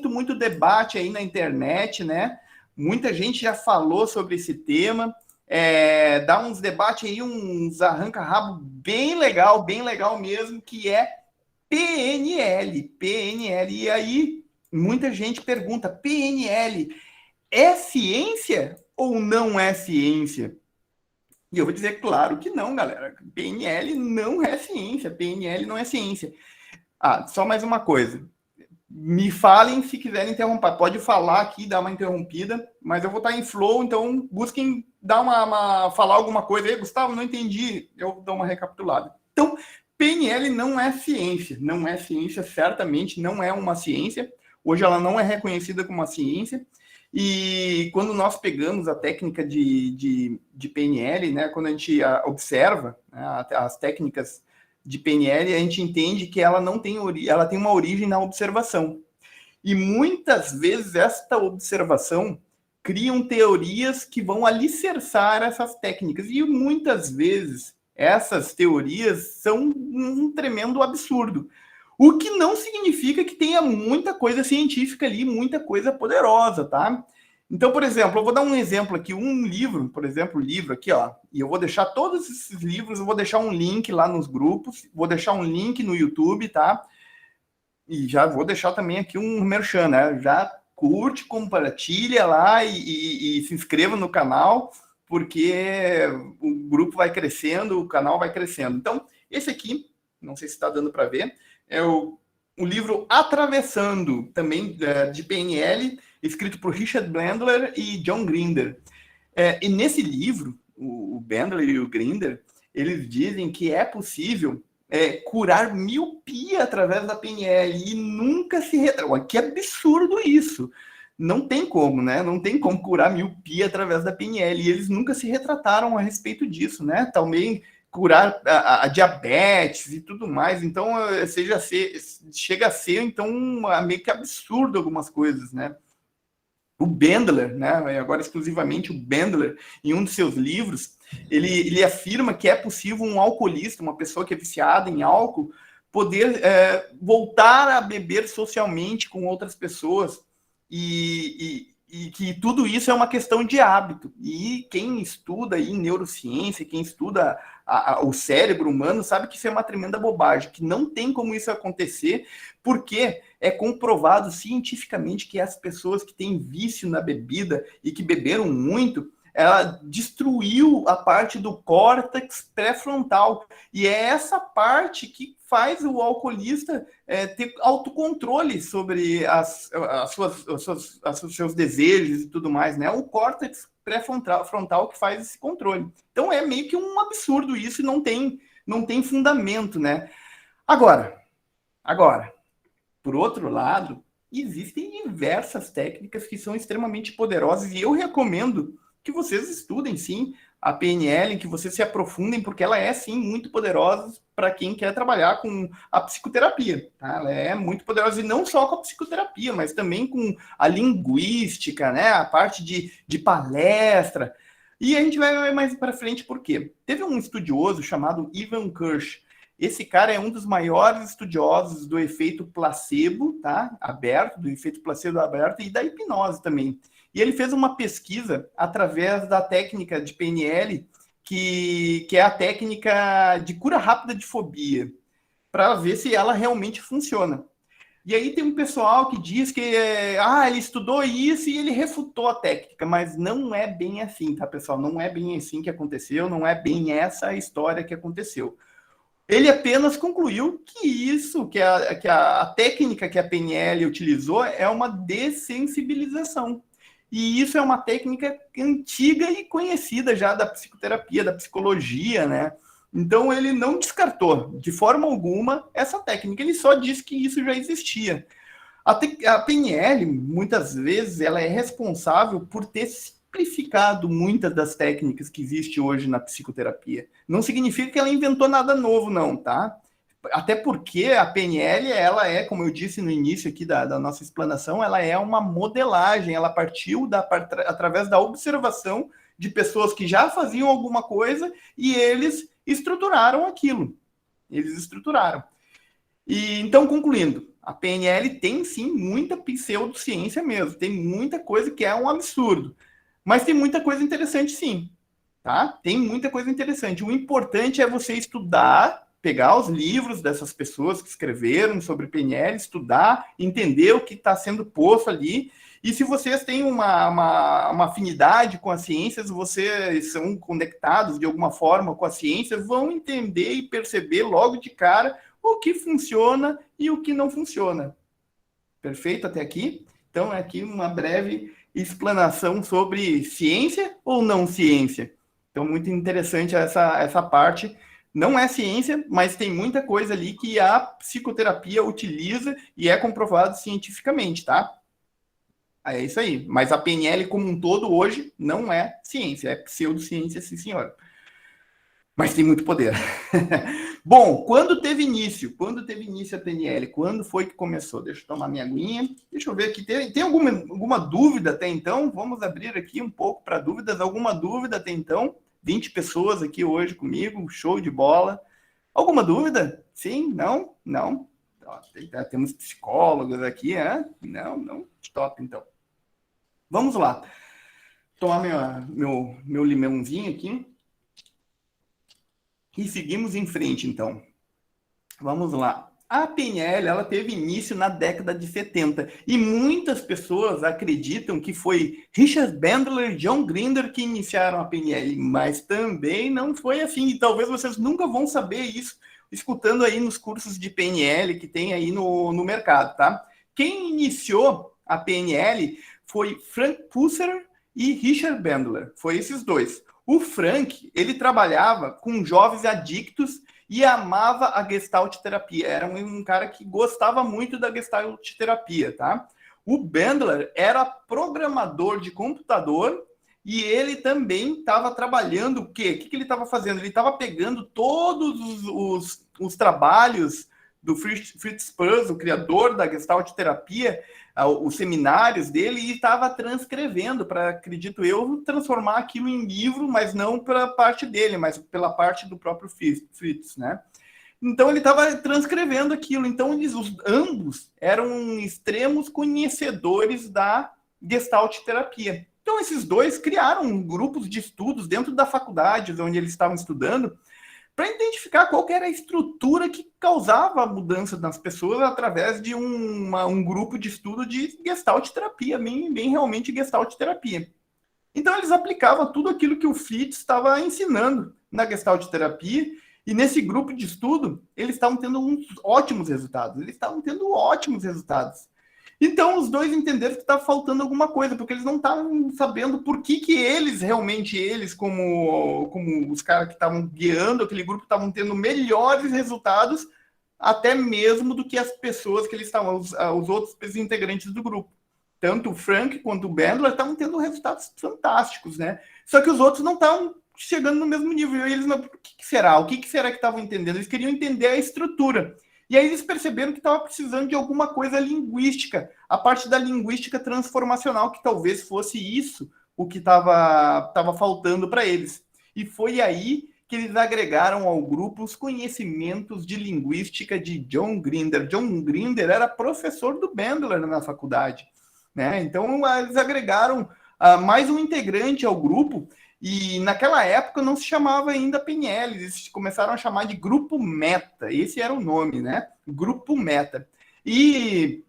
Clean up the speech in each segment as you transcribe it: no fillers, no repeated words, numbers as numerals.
muito debate aí na internet, né? Muita gente já falou sobre esse tema. Dá uns debates aí, uns arranca-rabo bem legal mesmo, que é PNL. PNL. E aí, muita gente pergunta, PNL é ciência ou não é ciência? E eu vou dizer, claro que não, galera. PNL não é ciência. PNL não é ciência. Só mais uma coisa. Me falem se quiserem interromper. Pode falar aqui, dar uma interrompida, mas eu vou estar em flow, então busquem dar falar alguma coisa aí. Gustavo, não entendi. Eu dou uma recapitulada. Então, PNL não é ciência. Não é ciência, certamente não é uma ciência. Hoje ela não é reconhecida como uma ciência. E quando nós pegamos a técnica de PNL, né, quando a gente observa, né, as técnicas de PNL, a gente entende que ela não tem ela tem uma origem na observação. E muitas vezes esta observação criam teorias que vão alicerçar essas técnicas. E muitas vezes essas teorias são um tremendo absurdo. O que não significa que tenha muita coisa científica ali, muita coisa poderosa, tá? Então, por exemplo, eu vou dar um exemplo aqui, um livro, por exemplo, livro aqui, ó, e eu vou deixar todos esses livros, eu vou deixar um link lá nos grupos, vou deixar um link no YouTube, tá? E já vou deixar também aqui um merchan, né? Já curte, compartilha lá e se inscreva no canal, porque o grupo vai crescendo, o canal vai crescendo. Então, esse aqui, não sei se está dando para ver, é o livro Atravessando, também de PNL, escrito por Richard Bandler e John Grinder. E nesse livro, o Bandler e o Grinder, eles dizem que é possível curar miopia através da PNL e nunca se retrata. Que absurdo isso! Não tem como, né? Não tem como curar miopia através da PNL. E eles nunca se retrataram a respeito disso, né? Também curar a diabetes e tudo mais. Então, chega a ser, então, meio que absurdo algumas coisas, né? O Bandler, né? Agora exclusivamente o Bandler, em um de seus livros, ele afirma que é possível um alcoolista, uma pessoa que é viciada em álcool, poder voltar a beber socialmente com outras pessoas e que tudo isso é uma questão de hábito. E quem estuda aí neurociência, quem estuda o cérebro humano, sabe que isso é uma tremenda bobagem, que não tem como isso acontecer, porque é comprovado cientificamente que as pessoas que têm vício na bebida e que beberam muito, ela destruiu a parte do córtex pré-frontal. E é essa parte que faz o alcoolista ter autocontrole sobre os seus desejos e tudo mais, né? O córtex pré-frontal que faz esse controle. Então é meio que um absurdo isso e não tem fundamento, né? Agora, por outro lado, existem diversas técnicas que são extremamente poderosas e eu recomendo que vocês estudem, sim, a PNL, que vocês se aprofundem, porque ela é, sim, muito poderosa para quem quer trabalhar com a psicoterapia. Tá? Ela é muito poderosa, e não só com a psicoterapia, mas também com a linguística, né? A parte de palestra. E a gente vai mais para frente, por quê? Teve um estudioso chamado Ivan Kirsch. Esse cara é um dos maiores estudiosos do efeito placebo, tá? Aberto, do efeito placebo aberto e da hipnose também. E ele fez uma pesquisa através da técnica de PNL, que é a técnica de cura rápida de fobia, para ver se ela realmente funciona. E aí tem um pessoal que diz que ele estudou isso e ele refutou a técnica, mas não é bem assim, tá, pessoal? Não é bem assim que aconteceu, não é bem essa a história que aconteceu. Ele apenas concluiu que a técnica que a PNL utilizou é uma dessensibilização. E isso é uma técnica antiga e conhecida já da psicoterapia, da psicologia, né? Então, ele não descartou, de forma alguma, essa técnica. Ele só disse que isso já existia. A PNL, muitas vezes, ela é responsável por ter simplificado muitas das técnicas que existem hoje na psicoterapia. Não significa que ela inventou nada novo, não, tá? Até porque a PNL, ela é, como eu disse no início aqui da nossa explanação, ela é uma modelagem, ela partiu através da observação de pessoas que já faziam alguma coisa e eles estruturaram aquilo. Eles estruturaram. E então, concluindo, A PNL tem, sim, muita pseudociência mesmo. Tem muita coisa que é um absurdo. Mas tem muita coisa interessante, sim. Tá? Tem muita coisa interessante. O importante é você estudar, pegar os livros dessas pessoas que escreveram sobre PNL, estudar, entender o que está sendo posto ali. E se vocês têm uma afinidade com as ciências, vocês são conectados de alguma forma com a ciência, vão entender e perceber logo de cara o que funciona e o que não funciona. Perfeito até aqui? Então, é aqui uma breve explanação sobre ciência ou não ciência. Então, muito interessante essa parte. Não é ciência, mas tem muita coisa ali que a psicoterapia utiliza e é comprovado cientificamente, tá? É isso aí. Mas a PNL como um todo hoje não é ciência, é pseudociência, sim, senhor. Mas tem muito poder. Bom, quando teve início? Quando teve início a PNL? Quando foi que começou? Deixa eu tomar minha aguinha. Deixa eu ver aqui. Tem alguma dúvida até então? Vamos abrir aqui um pouco para dúvidas. Alguma dúvida até então? 20 pessoas aqui hoje comigo, show de bola. Alguma dúvida? Sim? Não? Não? Temos psicólogos aqui, né? Não? Top, então. Vamos lá. Tomar meu limãozinho aqui. E seguimos em frente, então. Vamos lá. A PNL, ela teve início na década de 70 e muitas pessoas acreditam que foi Richard Bandler e John Grinder que iniciaram a PNL, mas também não foi assim. E talvez vocês nunca vão saber isso escutando aí nos cursos de PNL que tem aí no mercado, tá? Quem iniciou a PNL foi Frank Pusser e Richard Bandler. Foi esses dois. O Frank, ele trabalhava com jovens adictos e amava a Gestalt terapia. Era um cara que gostava muito da Gestalt terapia, tá? O Bandler era programador de computador e ele também estava trabalhando o quê? O que ele estava fazendo? Ele estava pegando todos os trabalhos do Fritz Perls, o criador da Gestalt terapia, os seminários dele, e estava transcrevendo para, acredito eu, transformar aquilo em livro, mas não pela parte dele, mas pela parte do próprio Fritz, né? Então ele estava transcrevendo aquilo. Então ambos eram extremos conhecedores da Gestalt terapia. Então esses dois criaram grupos de estudos dentro da faculdade onde eles estavam estudando, para identificar qual que era a estrutura que causava a mudança nas pessoas através de um grupo de estudo de Gestalt terapia, bem realmente Gestalt terapia. Então, eles aplicavam tudo aquilo que o Fritz estava ensinando na Gestalt terapia, e nesse grupo de estudo, eles estavam tendo uns ótimos resultados. Então, os dois entenderam que estava faltando alguma coisa, porque eles não estavam sabendo por que eles, realmente, como os caras que estavam guiando aquele grupo, estavam tendo melhores resultados, até mesmo do que as pessoas que eles estavam, os outros integrantes do grupo. Tanto o Frank quanto o Bandler estavam tendo resultados fantásticos, né? Só que os outros não estavam chegando no mesmo nível. E eles, o que será? O que será que estavam entendendo? Eles queriam entender a estrutura. E aí eles perceberam que estava precisando de alguma coisa linguística, a parte da linguística transformacional, que talvez fosse isso o que estava faltando para eles. E foi aí que eles agregaram ao grupo os conhecimentos de linguística de John Grinder. John Grinder era professor do Bandler na faculdade, né? Então eles agregaram mais um integrante ao grupo. E naquela época não se chamava ainda PNL, eles começaram a chamar de Grupo Meta, esse era o nome, né? Grupo Meta. E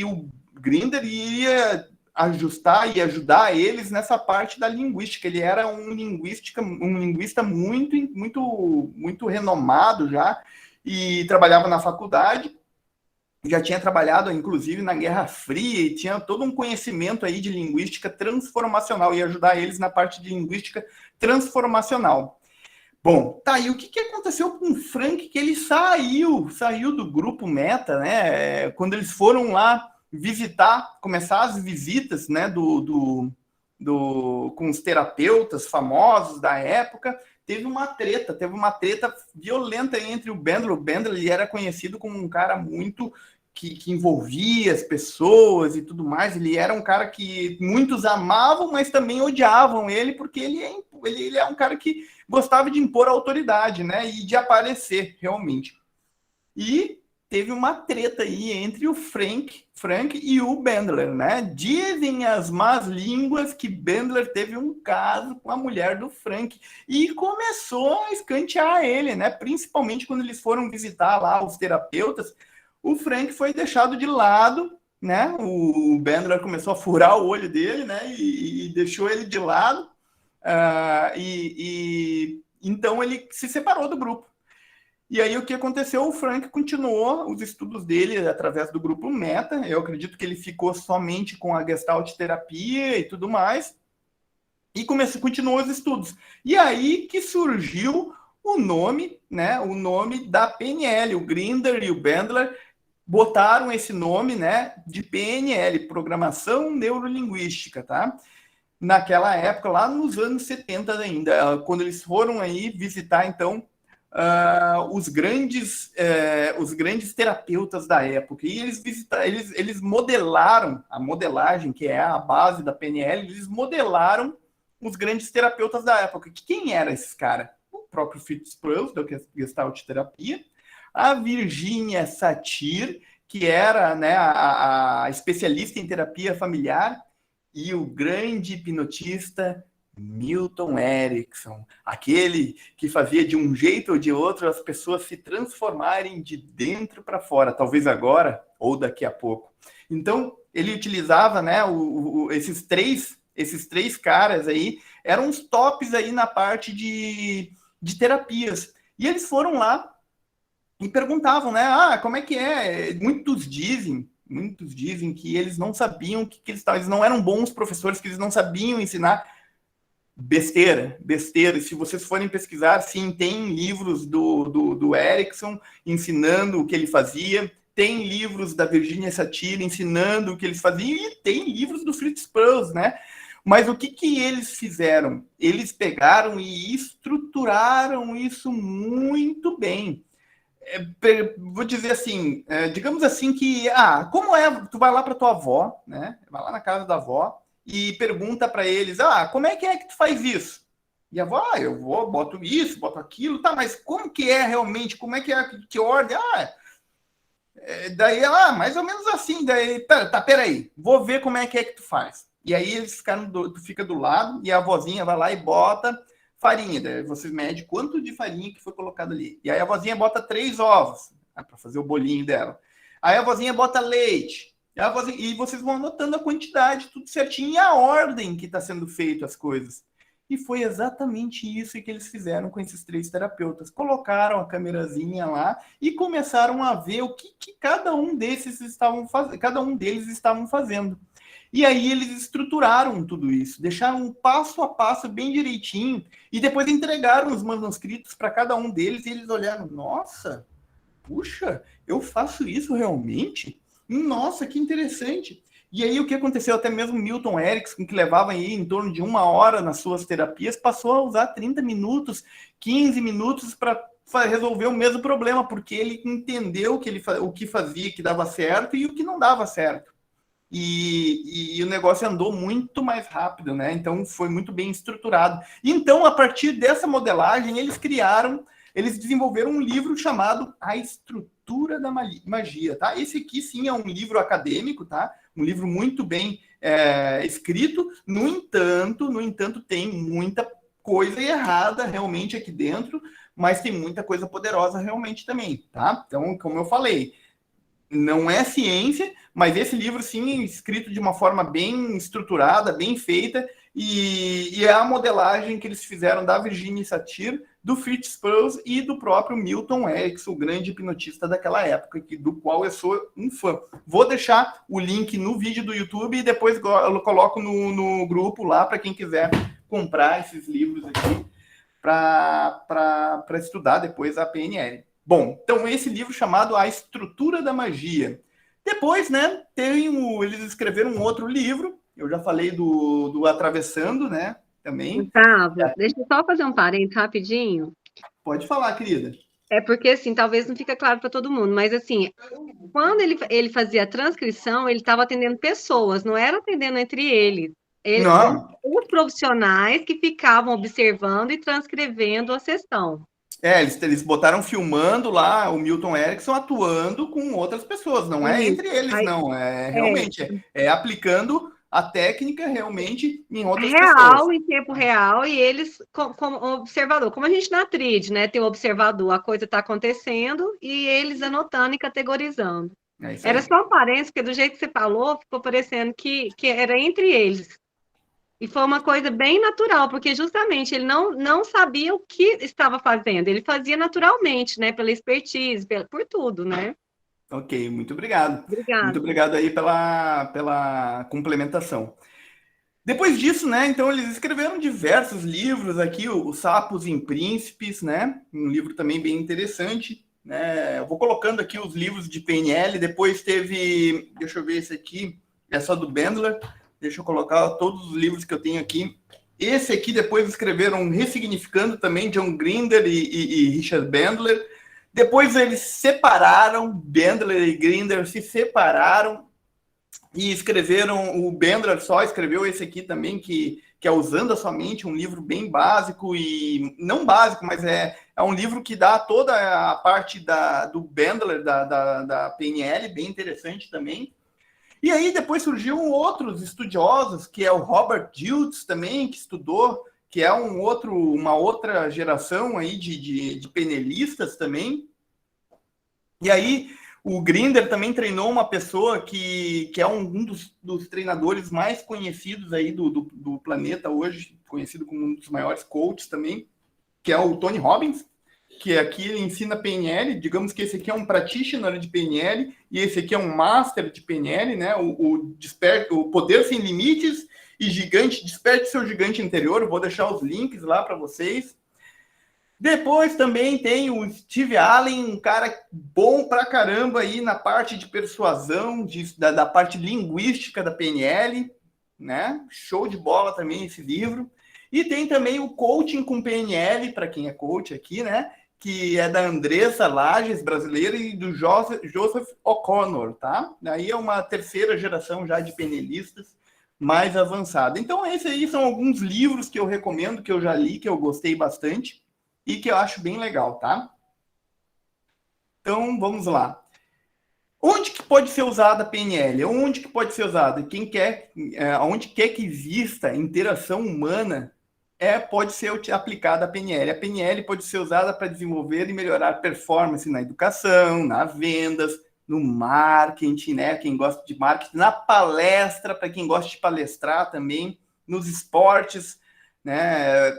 o Grinder ia ajustar e ajudar eles nessa parte da linguística. Ele era um linguista muito renomado já, e trabalhava na faculdade. Já tinha trabalhado, inclusive, na Guerra Fria e tinha todo um conhecimento aí de linguística transformacional e ajudar eles na parte de linguística transformacional. Bom, tá, e o que aconteceu com o Frank? Que ele saiu do grupo Meta, né? Quando eles foram lá começar as visitas, né, com os terapeutas famosos da época, teve uma treta violenta entre o Bandler. O Bandler, ele era conhecido como um cara muito que envolvia as pessoas e tudo mais. Ele era um cara que muitos amavam, mas também odiavam ele, porque ele é um cara que gostava de impor autoridade, né, e de aparecer realmente. E teve uma treta aí entre o Frank e o Bandler, né? Dizem as más línguas que Bandler teve um caso com a mulher do Frank e começou a escantear ele, né? Principalmente quando eles foram visitar lá os terapeutas, o Frank foi deixado de lado, né? O Bandler começou a furar o olho dele, né? E deixou ele de lado. Então ele se separou do grupo. E aí o que aconteceu? O Frank continuou os estudos dele através do grupo Meta. Eu acredito que ele ficou somente com a Gestalt terapia e tudo mais. E continuou os estudos. E aí que surgiu o nome, né? O nome da PNL. O Grinder e o Bandler botaram esse nome, né? De PNL, Programação Neurolinguística, tá? Naquela época, lá nos anos 70 ainda, quando eles foram aí visitar, então, os grandes terapeutas da época. E eles modelaram a modelagem, que é a base da PNL, eles modelaram os grandes terapeutas da época. Quem era esses caras? O próprio Fritz Perls, da Gestalt terapia, a Virginia Satir, que era, né, a especialista em terapia familiar, e o grande hipnotista Milton Erickson, aquele que fazia de um jeito ou de outro as pessoas se transformarem de dentro para fora, talvez agora ou daqui a pouco. Então, ele utilizava, né, esses três caras aí, eram os tops aí na parte de terapias. E eles foram lá e perguntavam, né, como é que é? Muitos dizem que eles não sabiam que eles estavam, eles não eram bons professores, que eles não sabiam ensinar. Besteira. E se vocês forem pesquisar, sim, tem livros do Erickson ensinando o que ele fazia, tem livros da Virginia Satir ensinando o que eles faziam, e tem livros do Fritz Perls, né? Mas o que eles fizeram? Eles pegaram e estruturaram isso muito bem. Vou dizer assim, digamos assim que, como é, tu vai lá para tua avó, né? Vai lá na casa da avó e pergunta para eles, como é que tu faz isso? E a avó, eu vou, boto isso, boto aquilo, tá, mas como que é realmente? Como é que é, que ordem? Daí, mais ou menos assim, daí, peraí, vou ver como é que tu faz. E aí eles ficaram, tu fica do lado e a vozinha vai lá e bota farinha, daí você mede quanto de farinha que foi colocado ali. E aí a vozinha bota 3 ovos, para fazer o bolinho dela. Aí a vozinha bota leite. E vocês vão anotando a quantidade, tudo certinho, e a ordem que está sendo feito as coisas. E foi exatamente isso que eles fizeram com esses 3 terapeutas. Colocaram a câmerazinha lá e começaram a ver o que cada um deles estavam fazendo. E aí eles estruturaram tudo isso, deixaram um passo a passo bem direitinho, e depois entregaram os manuscritos para cada um deles, e eles olharam, nossa, puxa, eu faço isso realmente? Nossa, que interessante. E aí o que aconteceu? Até mesmo Milton Erickson, que levava aí em torno de 1 hora nas suas terapias, passou a usar 30 minutos, 15 minutos para resolver o mesmo problema, porque ele entendeu o que fazia, que dava certo e o que não dava certo. E o negócio andou muito mais rápido, né? Então foi muito bem estruturado. Então, a partir dessa modelagem, eles desenvolveram um livro chamado A Estrutura da Magia, tá? Esse aqui sim é um livro acadêmico, tá? Um livro muito bem escrito. No entanto, tem muita coisa errada realmente aqui dentro, mas tem muita coisa poderosa realmente também, tá? Então, como eu falei, não é ciência, mas esse livro, sim, escrito de uma forma bem estruturada, bem feita, e é a modelagem que eles fizeram da Virginia Satir, do Fritz Perls e do próprio Milton Erickson, o grande hipnotista daquela época, do qual eu sou um fã. Vou deixar o link no vídeo do YouTube e depois eu coloco no grupo lá para quem quiser comprar esses livros aqui para estudar depois a PNL. Bom, então esse livro chamado A Estrutura da Magia. Depois, né, eles escreveram um outro livro, eu já falei do Atravessando, né, também. Gustavo, deixa eu só fazer um parênteses rapidinho. Pode falar, querida. É porque, assim, talvez não fica claro para todo mundo, mas, assim, quando ele fazia a transcrição, ele estava atendendo pessoas, não era atendendo entre eles. Não. Os profissionais que ficavam observando e transcrevendo a sessão. Eles botaram filmando lá o Milton Erickson atuando com outras pessoas, não é Isso. entre eles, Aí, não. É é, realmente, é aplicando a técnica realmente em outras pessoas. real, em tempo real, e eles como observador, como a gente na tríade, né? Tem o observador, a coisa está acontecendo, e eles anotando e categorizando. É isso Era aí. só aparência, porque do jeito que você falou, ficou parecendo que era entre eles. E foi uma coisa bem natural, porque justamente ele não sabia o que estava fazendo, ele fazia naturalmente, né? Pela expertise, por tudo, né? Ok, muito obrigado. Muito Obrigada. obrigado aí pela complementação. Depois disso, né, então eles escreveram diversos livros aqui, o Sapos em Príncipes, né, um livro também bem interessante, né, eu vou colocando aqui os livros de PNL, depois teve, deixa eu ver esse aqui, é só do Bandler, deixa eu colocar todos os livros que eu tenho aqui. Esse aqui depois escreveram Ressignificando também, John Grinder e Richard Bandler. Depois eles separaram, Bandler e Grinder se separaram, e escreveram, o Bendler só escreveu esse aqui também, que é Usando a Sua Mente, um livro bem básico, e não básico, mas é um livro que dá toda a parte do Bendler, da PNL, bem interessante também. E aí depois surgiram outros estudiosos, que é o Robert Dilts também, que estudou, que é uma outra geração aí de PNListas também. E aí, o Grinder também treinou uma pessoa que é um dos treinadores mais conhecidos aí do planeta hoje, conhecido como um dos maiores coaches também, que é o Tony Robbins, que aqui ele ensina PNL. Digamos que esse aqui é um practitioner de PNL e esse aqui é um master de PNL, né? O Poder Sem Limites e Gigante, Desperte Seu Gigante Interior. Eu vou deixar os links lá para vocês. Depois também tem o Steve Allen, um cara bom pra caramba aí na parte de persuasão, da parte linguística da PNL, né? Show de bola também esse livro. E tem também o Coaching com PNL, para quem é coach aqui, né? Que é da Andressa Lages, brasileira, e do Joseph O'Connor, tá? Aí é uma terceira geração já de PNListas mais avançada. Então, esses aí são alguns livros que eu recomendo, que eu já li, que eu gostei bastante e que eu acho bem legal, tá? Então, vamos lá. Onde que pode ser usada a PNL? Onde que pode ser usada? Onde quer que exista interação humana, pode ser aplicada a PNL. A PNL pode ser usada para desenvolver e melhorar performance na educação, nas vendas, no marketing, né? Quem gosta de marketing, na palestra, para quem gosta de palestrar também, nos esportes, né?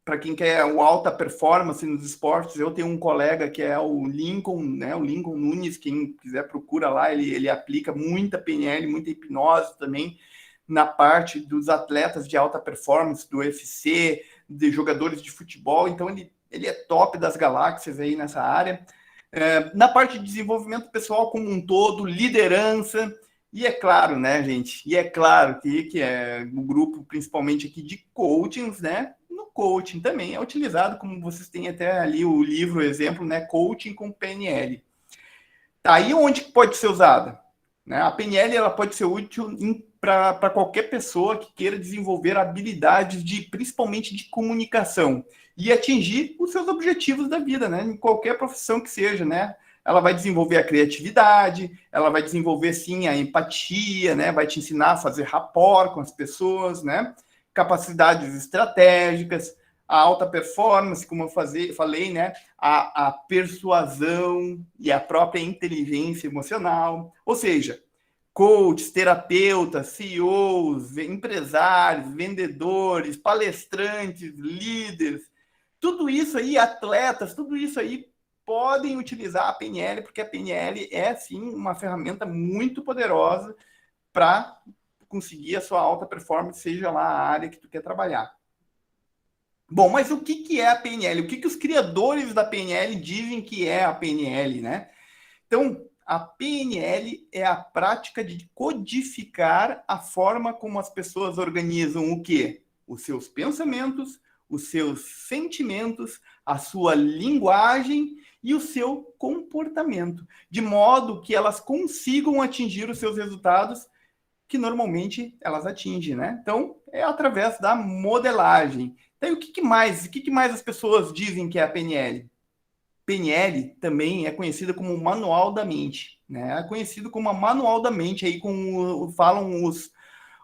Para quem quer o alta performance nos esportes, eu tenho um colega que é o Lincoln, né? O Lincoln Nunes, quem quiser procura lá, ele aplica muita PNL, muita hipnose também na parte dos atletas de alta performance, do UFC, de jogadores de futebol, então ele é top das galáxias aí nessa área. Na parte de desenvolvimento pessoal como um todo, liderança, e é claro, né, gente? E é claro que é o grupo, principalmente aqui de coachings, né? No coaching também é utilizado, como vocês têm até ali o livro, o exemplo, né? Coaching com PNL. Tá aí onde pode ser usada, né? A PNL ela pode ser útil para qualquer pessoa que queira desenvolver habilidades principalmente de comunicação e atingir os seus objetivos da vida, né? Em qualquer profissão que seja, né? Ela vai desenvolver a criatividade, ela vai desenvolver, sim, a empatia, né? Vai te ensinar a fazer rapport com as pessoas, né? Capacidades estratégicas, a alta performance, como eu falei, né? A persuasão e a própria inteligência emocional. Ou seja, coaches, terapeutas, CEOs, empresários, vendedores, palestrantes, líderes, tudo isso aí, atletas, tudo isso aí podem utilizar a PNL, porque a PNL é, sim, uma ferramenta muito poderosa para conseguir a sua alta performance, seja lá a área que tu quer trabalhar. Bom, mas o que é a PNL? O que os criadores da PNL dizem que é a PNL, né? Então, a PNL é a prática de codificar a forma como as pessoas organizam o quê? Os seus pensamentos, os seus sentimentos, a sua linguagem e o seu comportamento, de modo que elas consigam atingir os seus resultados que normalmente elas atingem, né? Então, é através da modelagem. Então, o que mais as pessoas dizem que é a PNL? PNL também é conhecida como manual da mente, né? É conhecido como a manual da mente, aí falam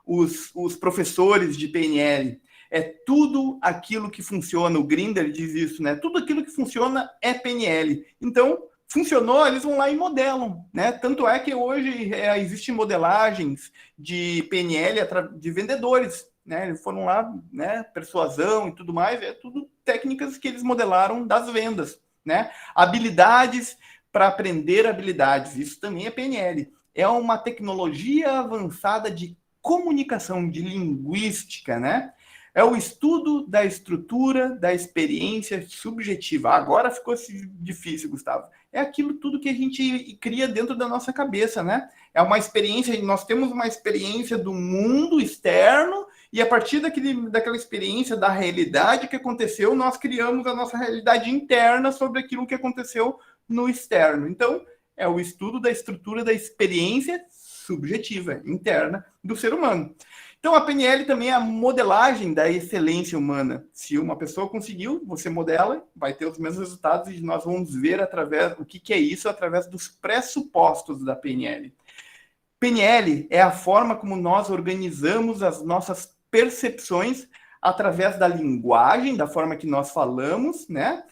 os professores de PNL. É tudo aquilo que funciona, o Grinder diz isso, né? Tudo aquilo que funciona é PNL. Então, funcionou, eles vão lá e modelam, né? Tanto é que hoje existem modelagens de PNL de vendedores, né? Eles foram lá, né? Persuasão e tudo mais, é tudo técnicas que eles modelaram das vendas, né? Habilidades para aprender habilidades, isso também é PNL. É uma tecnologia avançada de comunicação, de linguística, né? É o estudo da estrutura da experiência subjetiva. Agora ficou difícil, Gustavo. É aquilo tudo que a gente cria dentro da nossa cabeça, né? É uma experiência, nós temos uma experiência do mundo externo e a partir daquela experiência da realidade que aconteceu, nós criamos a nossa realidade interna sobre aquilo que aconteceu no externo. Então, é o estudo da estrutura da experiência subjetiva, interna do ser humano. Então, a PNL também é a modelagem da excelência humana. Se uma pessoa conseguiu, você modela, vai ter os mesmos resultados e nós vamos ver o que é isso através dos pressupostos da PNL. PNL é a forma como nós organizamos as nossas percepções através da linguagem, da forma que nós falamos, né?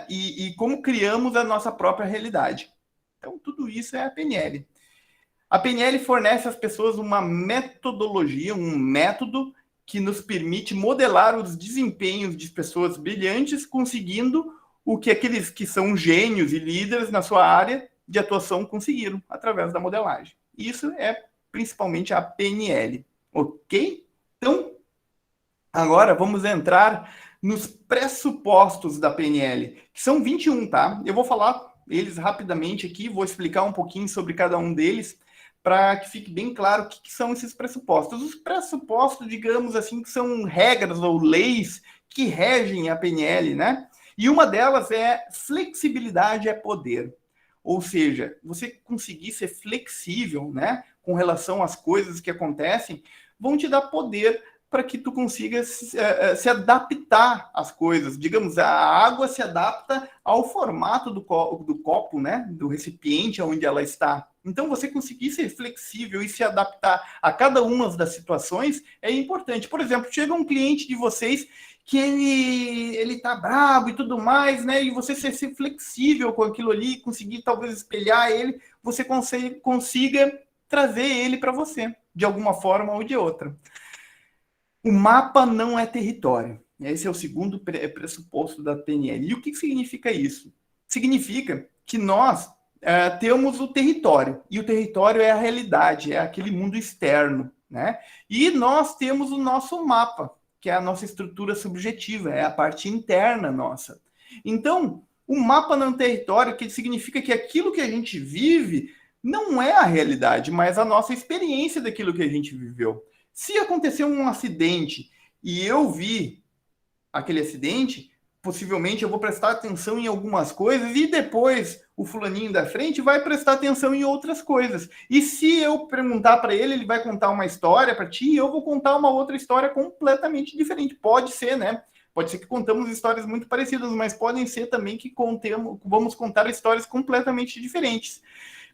E como criamos a nossa própria realidade. Então, tudo isso é a PNL. A PNL fornece às pessoas uma metodologia, um método que nos permite modelar os desempenhos de pessoas brilhantes, conseguindo o que aqueles que são gênios e líderes na sua área de atuação conseguiram através da modelagem. Isso é principalmente a PNL, ok? Então, agora vamos entrar nos pressupostos da PNL, que são 21, tá? Eu vou falar eles rapidamente aqui, vou explicar um pouquinho sobre cada um deles, para que fique bem claro o que são esses pressupostos. Os pressupostos, digamos assim, que são regras ou leis que regem a PNL, né? E uma delas é flexibilidade é poder. Ou seja, você conseguir ser flexível, né, com relação às coisas que acontecem, vão te dar poder para que tu consiga se adaptar às coisas. Digamos, a água se adapta ao formato do copo, né, do recipiente onde ela está. Então, você conseguir ser flexível e se adaptar a cada uma das situações é importante. Por exemplo, chega um cliente de vocês que ele tá bravo e tudo mais, né? E você ser flexível com aquilo ali, conseguir talvez espelhar ele, você consiga trazer ele para você, de alguma forma ou de outra. O mapa não é território. Esse é o segundo pressuposto da PNL. E o que significa isso? Significa que nós temos o território, e o território é a realidade, é aquele mundo externo, né? E nós temos o nosso mapa, que é a nossa estrutura subjetiva, é a parte interna nossa. Então, o mapa não é um território, que significa que aquilo que a gente vive não é a realidade, mas a nossa experiência daquilo que a gente viveu. Se acontecer um acidente e eu vi aquele acidente, possivelmente eu vou prestar atenção em algumas coisas e depois o fulaninho da frente vai prestar atenção em outras coisas. E se eu perguntar para ele, ele vai contar uma história para ti e eu vou contar uma outra história completamente diferente. Pode ser, né? Pode ser que contamos histórias muito parecidas, mas podem ser também que vamos contar histórias completamente diferentes.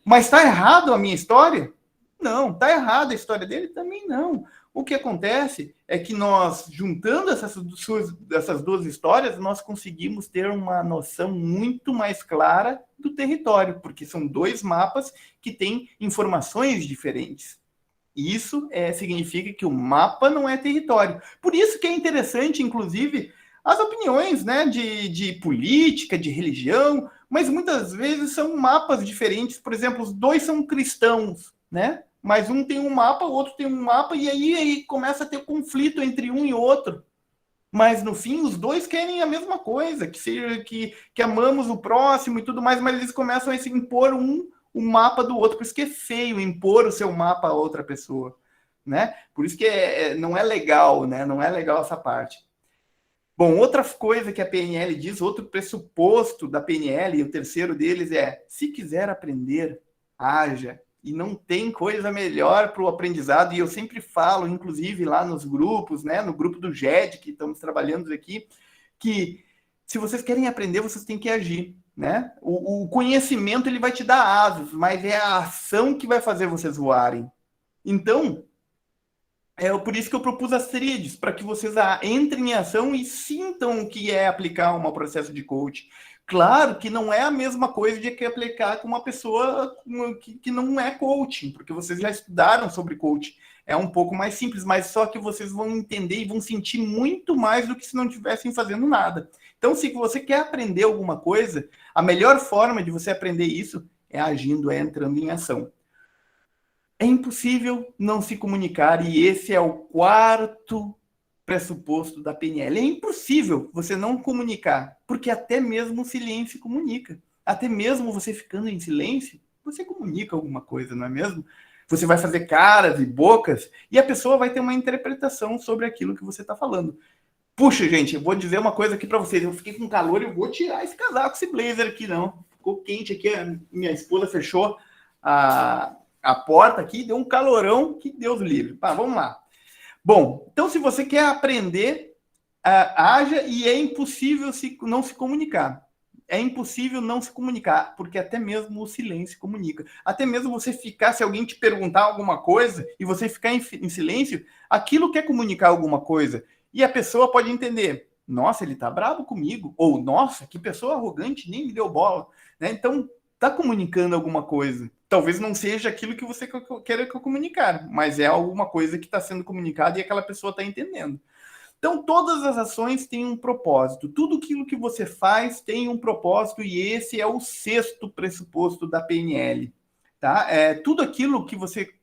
Mas está errado a minha história? Não. Está errada a história dele? Também não. O que acontece é que nós, juntando essas duas histórias, nós conseguimos ter uma noção muito mais clara do território, porque são dois mapas que têm informações diferentes. Isso significa que o mapa não é território. Por isso que é interessante, inclusive, as opiniões, né, de política, de religião, mas muitas vezes são mapas diferentes. Por exemplo, os dois são cristãos, né? Mas um tem um mapa, o outro tem um mapa, e aí começa a ter conflito entre um e outro. Mas no fim, os dois querem a mesma coisa, que seja que amamos o próximo e tudo mais, mas eles começam a se impor o mapa do outro. Por isso que é feio impor o seu mapa a outra pessoa, né? Por isso que não é legal, né? Não é legal essa parte. Bom, outra coisa que a PNL diz, outro pressuposto da PNL, e o terceiro deles é: se quiser aprender, haja. E não tem coisa melhor para o aprendizado, e eu sempre falo, inclusive lá nos grupos, né, no grupo do GED, que estamos trabalhando aqui, que se vocês querem aprender, vocês têm que agir, né? O conhecimento ele vai te dar asas, mas é a ação que vai fazer vocês voarem. Então, é por isso que eu propus as tríades, para que vocês entrem em ação e sintam o que é aplicar um processo de coaching. Claro que não é a mesma coisa de que aplicar com uma pessoa que não é coaching, porque vocês já estudaram sobre coaching. É um pouco mais simples, mas só que vocês vão entender e vão sentir muito mais do que se não estivessem fazendo nada. Então, se você quer aprender alguma coisa, a melhor forma de você aprender isso é agindo, é entrando em ação. É impossível não se comunicar, e esse é o quarto pressuposto da PNL. É impossível você não comunicar, porque até mesmo o silêncio comunica. Até mesmo você ficando em silêncio, você comunica alguma coisa, não é mesmo? Você vai fazer caras e bocas, e a pessoa vai ter uma interpretação sobre aquilo que você está falando. Puxa, gente, eu vou dizer uma coisa aqui para vocês. Eu fiquei com calor e eu vou tirar esse casaco, esse blazer aqui, não. Ficou quente aqui, a minha esposa fechou a porta aqui, deu um calorão, que Deus livre. Vamos lá. Bom, então se você quer aprender, haja, e é impossível não se comunicar. É impossível não se comunicar, porque até mesmo o silêncio comunica. Até mesmo você ficar, se alguém te perguntar alguma coisa e você ficar em silêncio, aquilo quer comunicar alguma coisa. E a pessoa pode entender, nossa, ele tá bravo comigo, ou nossa, que pessoa arrogante, nem me deu bola, né? Então, tá comunicando alguma coisa. Talvez não seja aquilo que você queira comunicar, mas é alguma coisa que está sendo comunicada e aquela pessoa está entendendo. Então, todas as ações têm um propósito. Tudo aquilo que você faz tem um propósito, e esse é o sexto pressuposto da PNL. Tá? Tudo aquilo que você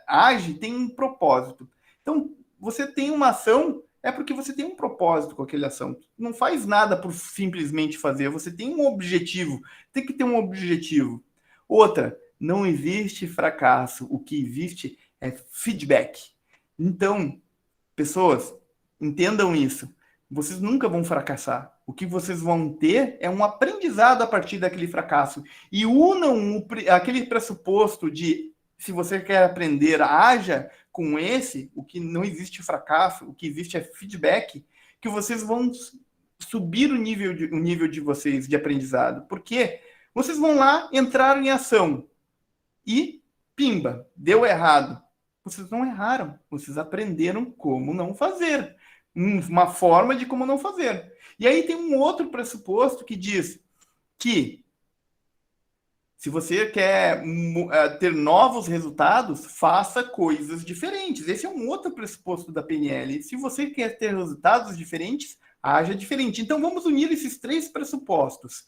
age tem um propósito. Então, você tem uma ação, é porque você tem um propósito com aquela ação. Não faz nada por simplesmente fazer. Você tem um objetivo. Tem que ter um objetivo. Outra, não existe fracasso. O que existe é feedback. Então, pessoas, entendam isso. Vocês nunca vão fracassar. O que vocês vão ter é um aprendizado a partir daquele fracasso. E unam aquele pressuposto de, se você quer aprender, haja com esse, o que não existe fracasso, o que existe é feedback, que vocês vão subir o nível de vocês de aprendizado. Porque vocês vão lá, entraram em ação e, pimba, deu errado. Vocês não erraram, vocês aprenderam como não fazer. Uma forma de como não fazer. E aí tem um outro pressuposto que diz que se você quer ter novos resultados, faça coisas diferentes. Esse é um outro pressuposto da PNL. Se você quer ter resultados diferentes, haja diferente. Então vamos unir esses três pressupostos.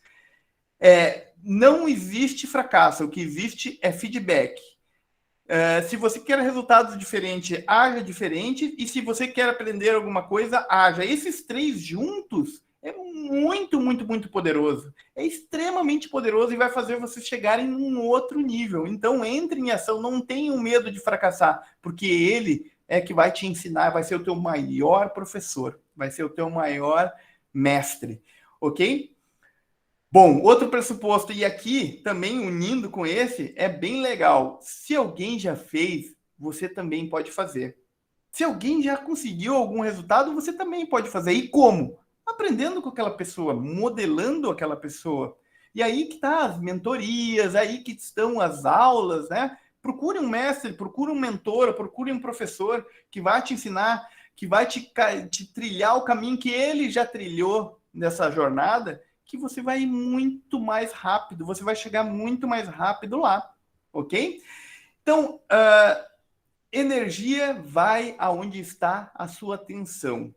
Não existe fracasso, o que existe é feedback. Se você quer resultados diferentes, haja diferente. E se você quer aprender alguma coisa, haja. Esses três juntos é muito, muito, muito poderoso. É extremamente poderoso e vai fazer vocês chegarem num outro nível. Então, entre em ação, não tenham medo de fracassar, porque ele é que vai te ensinar, vai ser o teu maior professor, vai ser o teu maior mestre, ok? Bom, outro pressuposto, e aqui também unindo com esse, é bem legal. Se alguém já fez, você também pode fazer. Se alguém já conseguiu algum resultado, você também pode fazer. E como? Aprendendo com aquela pessoa, modelando aquela pessoa. E aí que tá as mentorias, aí que estão as aulas, né? Procure um mestre, procure um mentor, procure um professor que vai te ensinar, que vai te trilhar o caminho que ele já trilhou nessa jornada, que você vai muito mais rápido, você vai chegar muito mais rápido lá, ok? Então, energia vai aonde está a sua atenção.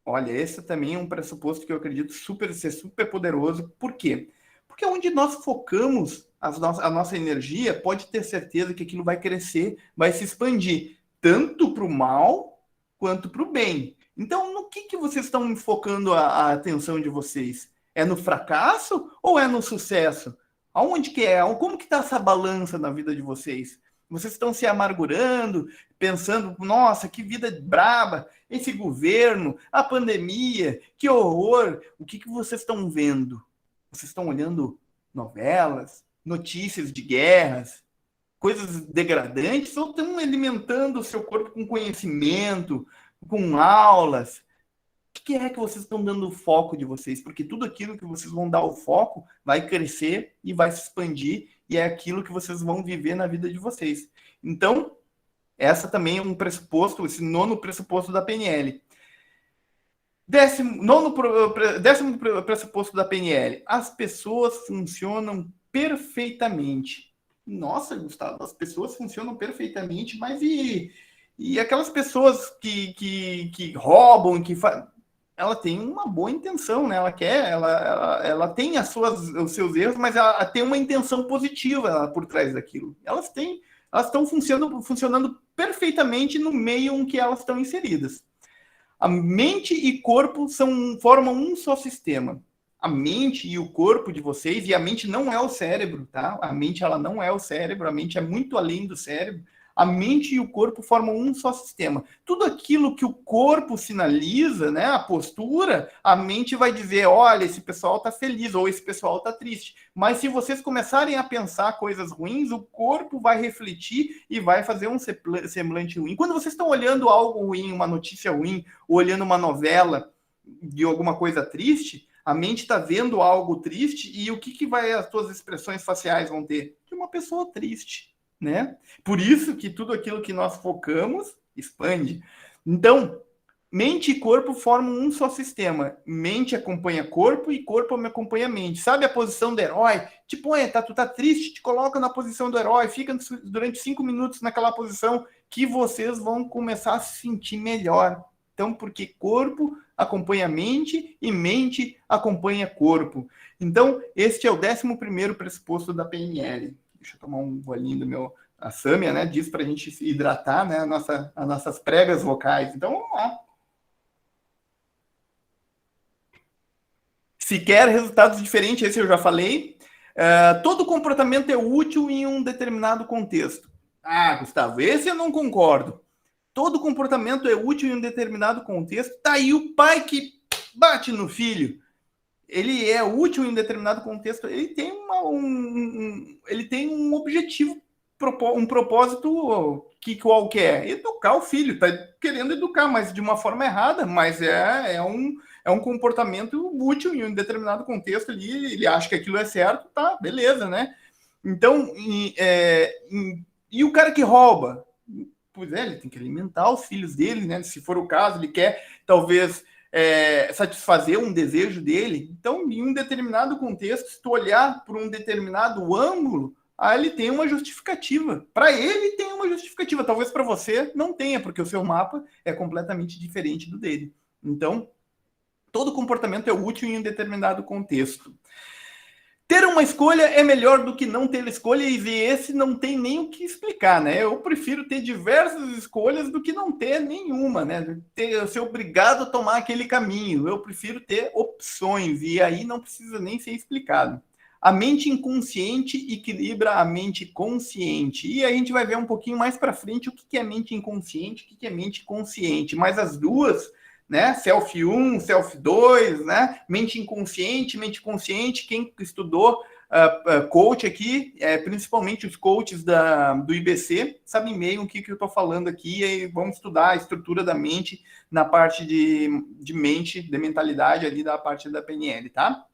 Olha, esse também é um pressuposto que eu acredito ser super poderoso. Por quê? Porque onde nós focamos a nossa energia, pode ter certeza que aquilo vai crescer, vai se expandir, tanto para o mal quanto para o bem. Então, no que vocês estão focando a atenção de vocês? É no fracasso ou é no sucesso? Aonde que é? Como que está essa balança na vida de vocês? Vocês estão se amargurando, pensando, nossa, que vida braba, esse governo, a pandemia, que horror. O que vocês estão vendo? Vocês estão olhando novelas, notícias de guerras, coisas degradantes, ou estão alimentando o seu corpo com conhecimento, com aulas? O que é que vocês estão dando o foco de vocês? Porque tudo aquilo que vocês vão dar o foco vai crescer e vai se expandir, e é aquilo que vocês vão viver na vida de vocês. Então, essa também é um pressuposto, esse nono pressuposto da PNL. Décimo pressuposto da PNL. As pessoas funcionam perfeitamente. Nossa, Gustavo, as pessoas funcionam perfeitamente, mas e aquelas pessoas que roubam, ela tem uma boa intenção, né? Ela tem os seus erros, mas ela tem uma intenção positiva por trás daquilo. Elas estão funcionando perfeitamente no meio em que elas estão inseridas. A mente e corpo formam um só sistema. A mente e o corpo de vocês, e a mente não é o cérebro, tá? A mente, ela não é o cérebro, a mente é muito além do cérebro. A mente e o corpo formam um só sistema. Tudo aquilo que o corpo sinaliza, né, a postura, a mente vai dizer, olha, esse pessoal está feliz ou esse pessoal está triste. Mas se vocês começarem a pensar coisas ruins, o corpo vai refletir e vai fazer um semblante ruim. Quando vocês estão olhando algo ruim, uma notícia ruim, ou olhando uma novela de alguma coisa triste, a mente está vendo algo triste e o que as suas expressões faciais vão ter? De uma pessoa triste. Né? Por isso que tudo aquilo que nós focamos expande. Então, mente e corpo formam um só sistema. Mente acompanha corpo e corpo me acompanha mente. Sabe a posição do herói? Tipo, tu tá triste, te coloca na posição do herói, fica durante 5 minutos naquela posição que vocês vão começar a se sentir melhor. Então, porque corpo acompanha mente e mente acompanha corpo. Então, este é o 11º pressuposto da PNL. Deixa eu tomar um golinho do meu... A Sâmia, né, diz para a gente se hidratar, né, as nossas pregas vocais. Então, vamos lá. Se quer resultados diferentes, esse eu já falei. Todo comportamento é útil em um determinado contexto. Ah, Gustavo, esse eu não concordo. Todo comportamento é útil em um determinado contexto. Tá aí o pai que bate no filho. Ele é útil em um determinado contexto, ele tem um objetivo, um propósito que qualquer, educar o filho, está querendo educar, mas de uma forma errada, mas é um comportamento útil em um determinado contexto ali, ele acha que aquilo é certo, tá, beleza, né? Então, e o cara que rouba? Pois é, ele tem que alimentar os filhos dele, né? Se for o caso, ele quer, talvez... satisfazer um desejo dele. Então, em um determinado contexto, se tu olhar por um determinado ângulo, ele tem uma justificativa. Para ele tem uma justificativa. Talvez para você não tenha, porque o seu mapa é completamente diferente do dele. Então, todo comportamento é útil em um determinado contexto. Ter uma escolha é melhor do que não ter escolha, e esse não tem nem o que explicar, né? Eu prefiro ter diversas escolhas do que não ter nenhuma, né? Ser obrigado a tomar aquele caminho. Eu prefiro ter opções, e aí não precisa nem ser explicado. A mente inconsciente equilibra a mente consciente. E a gente vai ver um pouquinho mais para frente o que é mente inconsciente, o que é mente consciente. Mas as duas... né? Self 1, Self 2, né? Mente inconsciente, mente consciente. Quem estudou coach aqui, principalmente os coaches do IBC, sabem meio o que eu estou falando aqui, e vamos estudar a estrutura da mente na parte de mente, de mentalidade ali da parte da PNL, tá?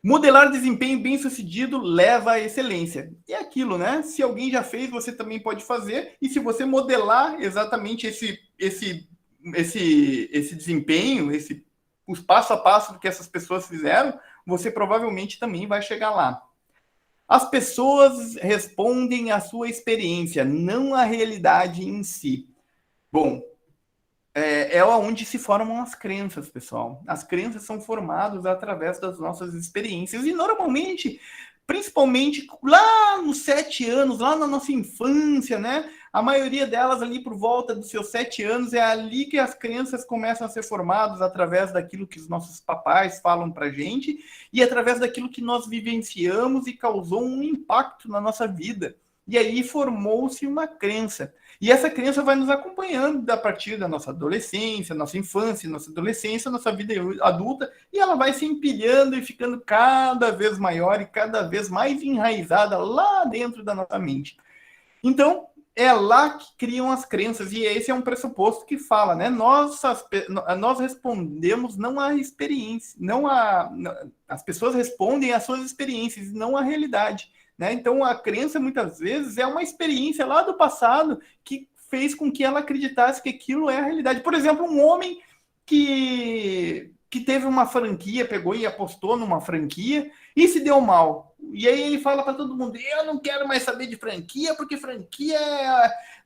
Modelar desempenho bem-sucedido leva à excelência. E é aquilo, né? Se alguém já fez, você também pode fazer, e se você modelar exatamente esse desempenho, os passo a passo do que essas pessoas fizeram, você provavelmente também vai chegar lá. As pessoas respondem à sua experiência, não à realidade em si. Bom, é onde se formam as crenças, pessoal. As crenças são formadas através das nossas experiências, e normalmente, principalmente lá nos 7 anos, lá na nossa infância, né? A maioria delas ali por volta dos seus 7 anos, é ali que as crenças começam a ser formadas através daquilo que os nossos papais falam pra gente e através daquilo que nós vivenciamos e causou um impacto na nossa vida. E aí formou-se uma crença. E essa crença vai nos acompanhando a partir da nossa adolescência, nossa infância, nossa adolescência, nossa vida adulta, e ela vai se empilhando e ficando cada vez maior e cada vez mais enraizada lá dentro da nossa mente. Então, é lá que criam as crenças, e esse é um pressuposto que fala, né? Nós respondemos não à experiência, as pessoas respondem às suas experiências, não à realidade, né? Então, a crença, muitas vezes, é uma experiência lá do passado que fez com que ela acreditasse que aquilo é a realidade. Por exemplo, um homem que teve uma franquia, pegou e apostou numa franquia e se deu mal. E aí ele fala para todo mundo, eu não quero mais saber de franquia, porque franquia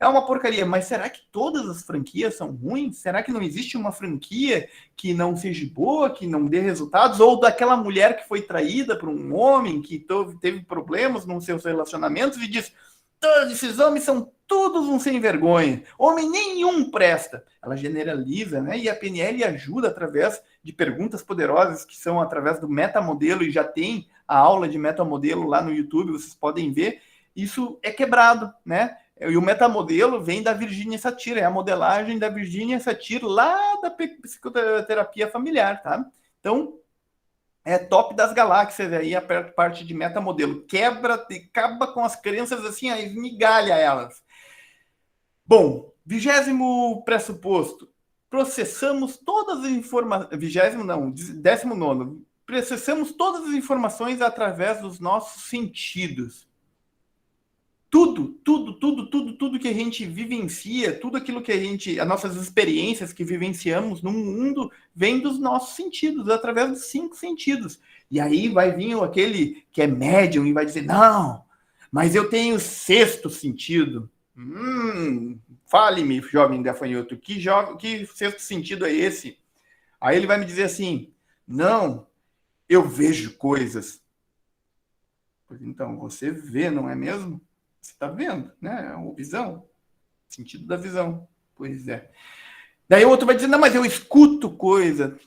é uma porcaria. Mas será que todas as franquias são ruins? Será que não existe uma franquia que não seja boa, que não dê resultados? Ou daquela mulher que foi traída por um homem, que teve problemas nos seus relacionamentos e diz, todos esses homens são todos um sem vergonha. Homem nenhum presta. Ela generaliza, né? E a PNL ajuda através de perguntas poderosas que são através do metamodelo, e já tem a aula de metamodelo lá no YouTube, vocês podem ver. Isso é quebrado, né? E o metamodelo vem da Virginia Satir, é a modelagem da Virginia Satir lá da psicoterapia familiar, tá? Então, é top das galáxias aí a parte de metamodelo. Acaba com as crenças assim, esmigalha elas. Bom, 20º pressuposto. Processamos todas as informações. 20º não, 19º. Processamos todas as informações através dos nossos sentidos. Tudo que a gente vivencia, tudo aquilo que as nossas experiências que vivenciamos no mundo, vem dos nossos sentidos, através dos 5 sentidos. E aí vai vir aquele que é médium e vai dizer, não, mas eu tenho 6º sentido. Fale-me, jovem gafanhoto, que 6º sentido é esse? Aí ele vai me dizer assim, não, eu vejo coisas. Pois então, você vê, não é mesmo? Você está vendo, né? É visão, sentido da visão. Pois é. Daí o outro vai dizer, não, mas eu escuto coisa.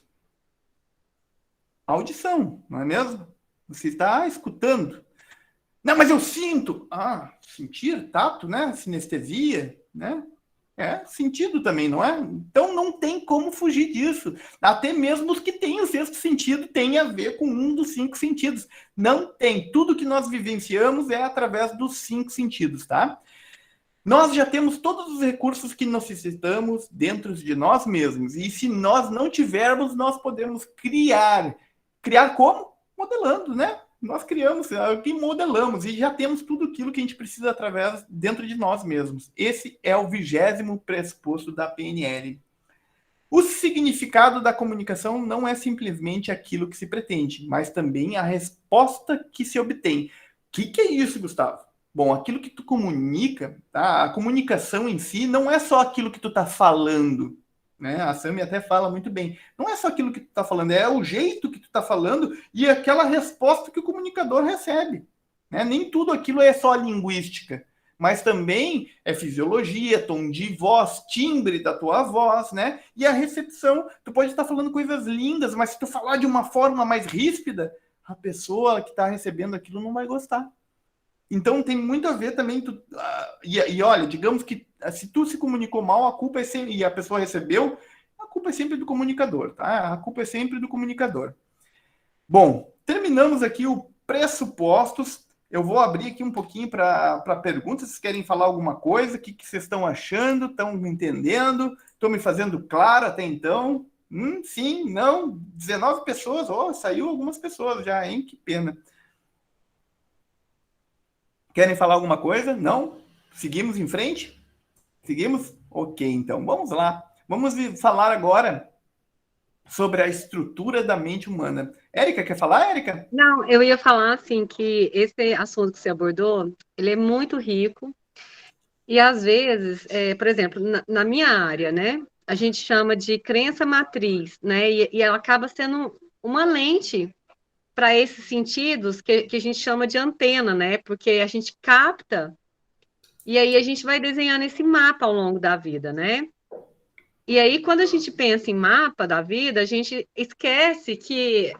Audição, não é mesmo? Você está escutando. Não, mas eu sinto. Sentir, tato, né? Sinestesia, né? É sentido também, não é? Então não tem como fugir disso. Até mesmo os que têm o 6º sentido tem a ver com um dos 5 sentidos. Não tem. Tudo que nós vivenciamos é através dos 5 sentidos, tá? Nós já temos todos os recursos que necessitamos dentro de nós mesmos. E se nós não tivermos, nós podemos criar. Criar como? Modelando, né? Nós criamos, aqui modelamos, e já temos tudo aquilo que a gente precisa dentro de nós mesmos. Esse é o 20º pressuposto da PNL. O significado da comunicação não é simplesmente aquilo que se pretende, mas também a resposta que se obtém. O que é isso, Gustavo? Bom, aquilo que tu comunica, tá? A comunicação em si não é só aquilo que tu tá falando, né? A Sami até fala muito bem. Não é só aquilo que tu está falando, é o jeito que tu está falando e aquela resposta que o comunicador recebe, né? Nem tudo aquilo é só linguística, mas também é fisiologia, tom de voz, timbre da tua voz, né? E a recepção. Tu pode estar falando coisas lindas, mas se tu falar de uma forma mais ríspida, a pessoa que está recebendo aquilo não vai gostar. Então tem muito a ver também. E olha, digamos que se tu se comunicou mal, a culpa é sempre, e a pessoa recebeu, a culpa é sempre do comunicador, tá? A culpa é sempre do comunicador. Bom, terminamos aqui o pressupostos. Eu vou abrir aqui um pouquinho para perguntas. Vocês querem falar alguma coisa? O que vocês estão achando? Estão me entendendo? Estou me fazendo claro até então? Sim, não. 19 pessoas. Saiu algumas pessoas já, hein? Que pena. Querem falar alguma coisa? Não? Seguimos em frente? Seguimos? Ok, então vamos lá. Vamos falar agora sobre a estrutura da mente humana. Érica, quer falar, Érica? Não, eu ia falar assim que esse assunto que você abordou, ele é muito rico e às vezes, por exemplo, na minha área, né, a gente chama de crença matriz, né, e ela acaba sendo uma lente para esses sentidos que a gente chama de antena, né, porque a gente capta e aí a gente vai desenhando esse mapa ao longo da vida, né? E aí, quando a gente pensa em mapa da vida, a gente esquece que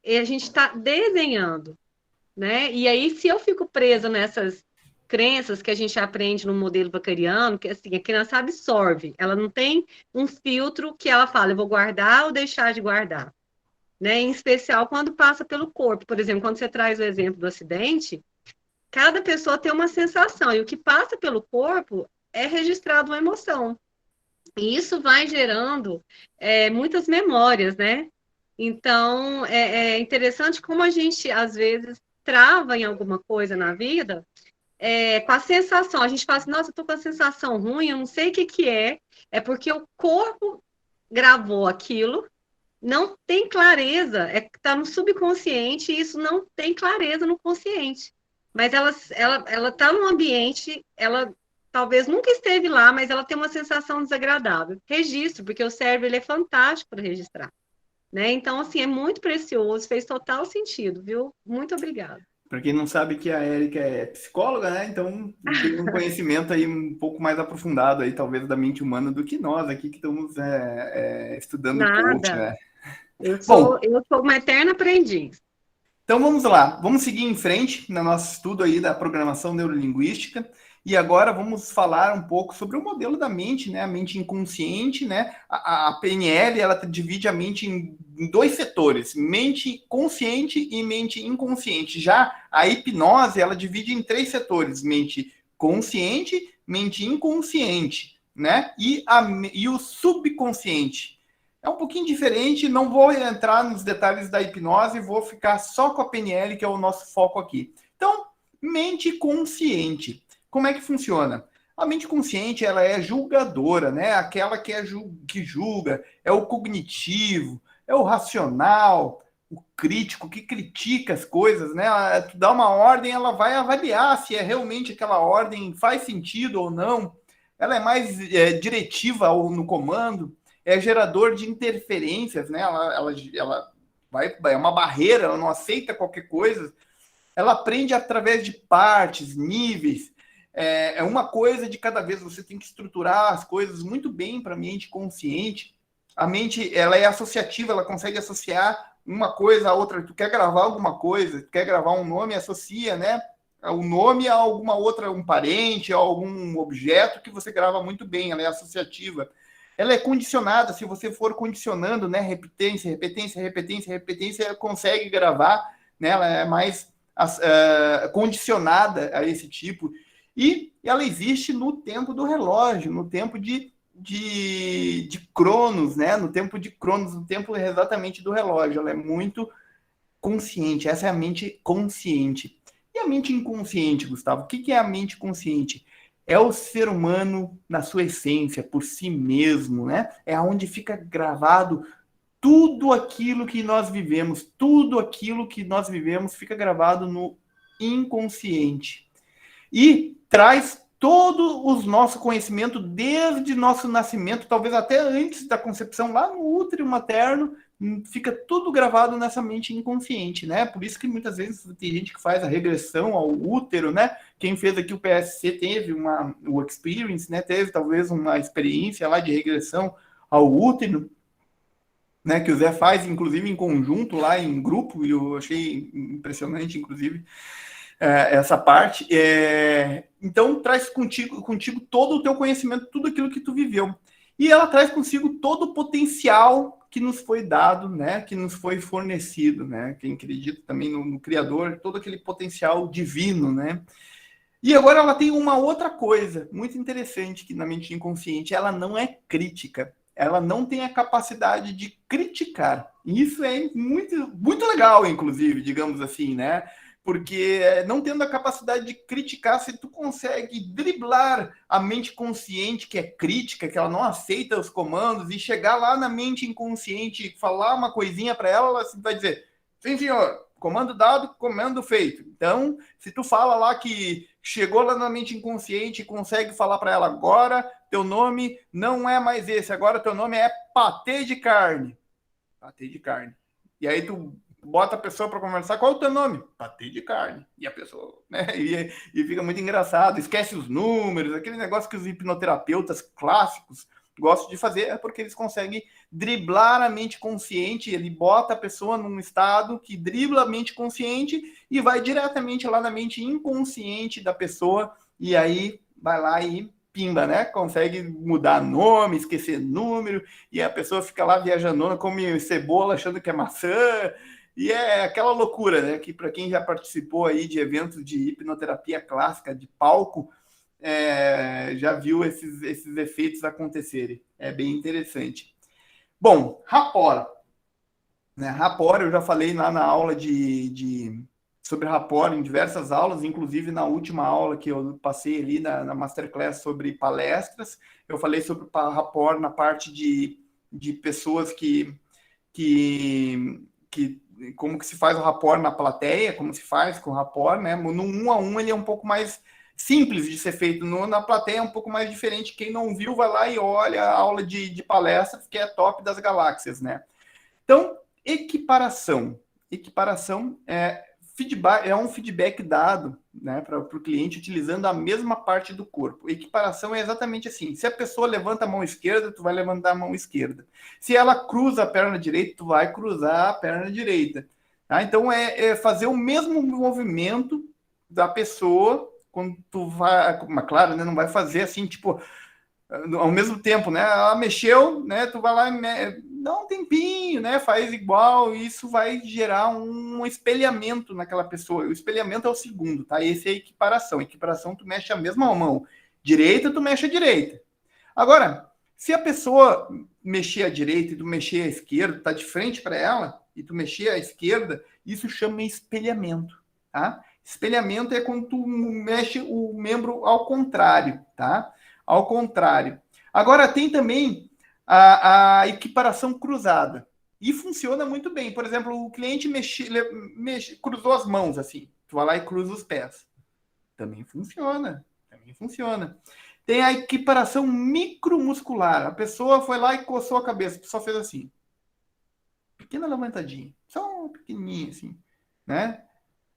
a gente está desenhando, né? E aí, se eu fico presa nessas crenças que a gente aprende no modelo bacariano, que assim, a criança absorve, ela não tem um filtro que ela fala, eu vou guardar ou deixar de guardar, né? Em especial quando passa pelo corpo. Por exemplo, quando você traz o exemplo do acidente, cada pessoa tem uma sensação, e o que passa pelo corpo é registrado uma emoção. E isso vai gerando muitas memórias, né? Então, é interessante como a gente, às vezes, trava em alguma coisa na vida com a sensação. A gente fala assim, nossa, eu tô com a sensação ruim, eu não sei o que que é porque o corpo gravou aquilo, não tem clareza, está no subconsciente e isso não tem clareza no consciente. Mas ela tá num ambiente, ela talvez nunca esteve lá, mas ela tem uma sensação desagradável. Registro, porque o cérebro ele é fantástico para registrar, né? Então, assim, é muito precioso, fez total sentido, viu? Muito obrigada. Para quem não sabe que a Érica é psicóloga, né? Então tem um conhecimento aí um pouco mais aprofundado aí, talvez, da mente humana do que nós aqui que estamos estudando coach, Nada. né? Eu Bom, sou uma eterna aprendiz. então vamos lá, vamos seguir em frente no nosso estudo aí da programação neurolinguística e agora vamos falar um pouco sobre o modelo da mente, né? A mente inconsciente, né? A PNL ela divide a mente em dois setores, mente consciente e mente inconsciente. Já a hipnose ela divide em três setores, mente consciente, mente inconsciente, né? E o subconsciente. É um pouquinho diferente, não vou entrar nos detalhes da hipnose, vou ficar só com a PNL, que é o nosso foco aqui. Então, mente consciente. Como é que funciona? A mente consciente, ela é julgadora, né? Aquela que julga, é o cognitivo, é o racional, o crítico, que critica as coisas, né? Tu dá uma ordem, ela vai avaliar se realmente aquela ordem faz sentido ou não. Ela é mais diretiva no comando, é gerador de interferências, né? Ela é uma barreira, ela não aceita qualquer coisa. Ela aprende através de partes, níveis. É uma coisa de cada vez. Você tem que estruturar as coisas muito bem para a mente consciente. A mente, ela é associativa, ela consegue associar uma coisa a outra. Tu quer gravar alguma coisa, tu quer gravar um nome, associa, né? O nome a alguma outra, um parente, a algum objeto que você grava muito bem. Ela é associativa. Ela é condicionada, se você for condicionando, né? Repetência, repetência, repetência, repetência, ela consegue gravar, né? Ela é mais condicionada a esse tipo. E ela existe no tempo do relógio, no tempo de Cronos, né? No tempo de Cronos, no tempo exatamente do relógio. Ela é muito consciente. Essa é a mente consciente. E a mente inconsciente, Gustavo? O que é a mente consciente? É o ser humano na sua essência, por si mesmo, né? É onde fica gravado tudo aquilo que nós vivemos, tudo aquilo que nós vivemos fica gravado no inconsciente. E traz todo o nosso conhecimento desde nosso nascimento, talvez até antes da concepção, lá no útero materno, fica tudo gravado nessa mente inconsciente, né? Por isso que muitas vezes tem gente que faz a regressão ao útero, né? Quem fez aqui o PSC teve o experience, né? Teve talvez uma experiência lá de regressão ao útero, né, que o Zé faz, inclusive, em conjunto, lá em grupo, e eu achei impressionante, inclusive, essa parte. Então, traz contigo todo o teu conhecimento, tudo aquilo que tu viveu. E ela traz consigo todo o potencial que nos foi dado, né, que nos foi fornecido, né, quem acredita também no Criador, todo aquele potencial divino, né. E agora ela tem uma outra coisa muito interessante que na mente inconsciente, ela não é crítica. Ela não tem a capacidade de criticar. Isso é muito, muito legal, inclusive, digamos assim, né? Porque não tendo a capacidade de criticar, se tu consegue driblar a mente consciente que é crítica, que ela não aceita os comandos, e chegar lá na mente inconsciente e falar uma coisinha para ela, ela vai dizer, sim, senhor, comando dado, comando feito. Então, se tu fala lá que chegou lá na mente inconsciente e consegue falar para ela agora, teu nome não é mais esse, agora teu nome é patê de carne. Patê de carne. E aí tu bota a pessoa para conversar, qual é o teu nome? Patê de carne. E a pessoa, né? E fica muito engraçado, esquece os números, aquele negócio que os hipnoterapeutas clássicos gostam de fazer, é porque eles conseguem driblar a mente consciente, ele bota a pessoa num estado que dribla a mente consciente e vai diretamente lá na mente inconsciente da pessoa, e aí vai lá e pimba, né? Consegue mudar nome, esquecer número, e a pessoa fica lá viajando, come cebola achando que é maçã, E é aquela loucura, né? Que para quem já participou aí de eventos de hipnoterapia clássica, de palco, já viu esses efeitos acontecerem. É bem interessante. Bom, rapport. Né? Rapport, eu já falei lá na aula sobre rapport em diversas aulas, inclusive na última aula que eu passei ali na Masterclass sobre palestras, eu falei sobre rapport na parte de pessoas que como que se faz o rapport na plateia, como se faz com o rapport, né? No 1 a 1 ele é um pouco mais simples de ser feito, na plateia é um pouco mais diferente. Quem não viu, vai lá e olha a aula de palestras, que é top das galáxias, né? Então, equiparação. Equiparação é um feedback dado, né, para o cliente utilizando a mesma parte do corpo. Equiparação é exatamente assim. Se a pessoa levanta a mão esquerda, tu vai levantar a mão esquerda. Se ela cruza a perna direita, tu vai cruzar a perna direita. Tá? Então, é fazer o mesmo movimento da pessoa quando tu vai... Mas, claro, né, não vai fazer assim, tipo... Ao mesmo tempo, né? Ela mexeu, né? Tu vai lá e dá um tempinho, né? Faz igual, e isso vai gerar um espelhamento naquela pessoa. O espelhamento é o segundo, tá? Esse é a equiparação. Equiparação, tu mexe a mesma mão. Direita, tu mexe a direita. Agora, se a pessoa mexer a direita e tu mexer a esquerda, tá de frente para ela, e tu mexer a esquerda, isso chama espelhamento, tá? Espelhamento é quando tu mexe o membro ao contrário, tá? Ao contrário. Agora, tem também a equiparação cruzada. E funciona muito bem. Por exemplo, o cliente cruzou as mãos, assim. Tu vai lá e cruza os pés. Também funciona. Também funciona. Tem a equiparação micromuscular. A pessoa foi lá e coçou a cabeça. Só fez assim. Pequena levantadinha. Só um pequenininho, assim. Né?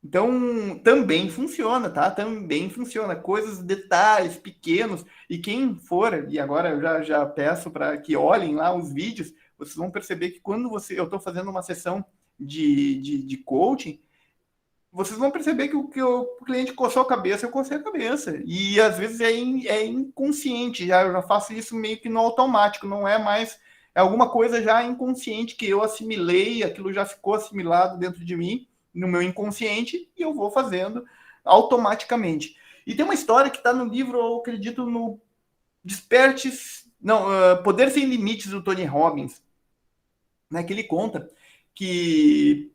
Então, também funciona, tá? Também funciona. Coisas, detalhes pequenos. E quem for, e agora eu já peço para que olhem lá os vídeos, vocês vão perceber que quando eu estou fazendo uma sessão de coaching, vocês vão perceber que o cliente coçou a cabeça, eu cocei a cabeça. E às vezes é inconsciente, eu já faço isso meio que no automático, não é mais... É alguma coisa já inconsciente que eu assimilei, aquilo já ficou assimilado dentro de mim, no meu inconsciente, e eu vou fazendo automaticamente. E tem uma história que está no livro, eu acredito, no Poder Sem Limites, do Tony Robbins, né, que ele conta que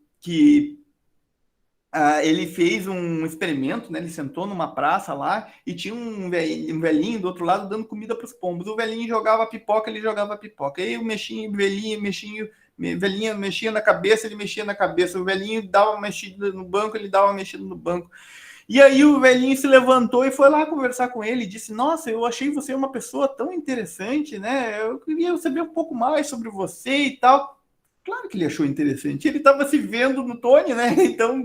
ele fez um experimento, né, ele sentou numa praça lá e tinha um velhinho do outro lado dando comida para os pombos. O velhinho jogava pipoca, ele jogava pipoca. Aí o velhinho mexia na cabeça, ele mexia na cabeça. O velhinho dava uma mexida no banco, ele dava uma mexida no banco. E aí o velhinho se levantou e foi lá conversar com ele e disse: nossa, eu achei você uma pessoa tão interessante, né? Eu queria saber um pouco mais sobre você e tal. Claro que ele achou interessante. Ele estava se vendo no Tony, né? Então,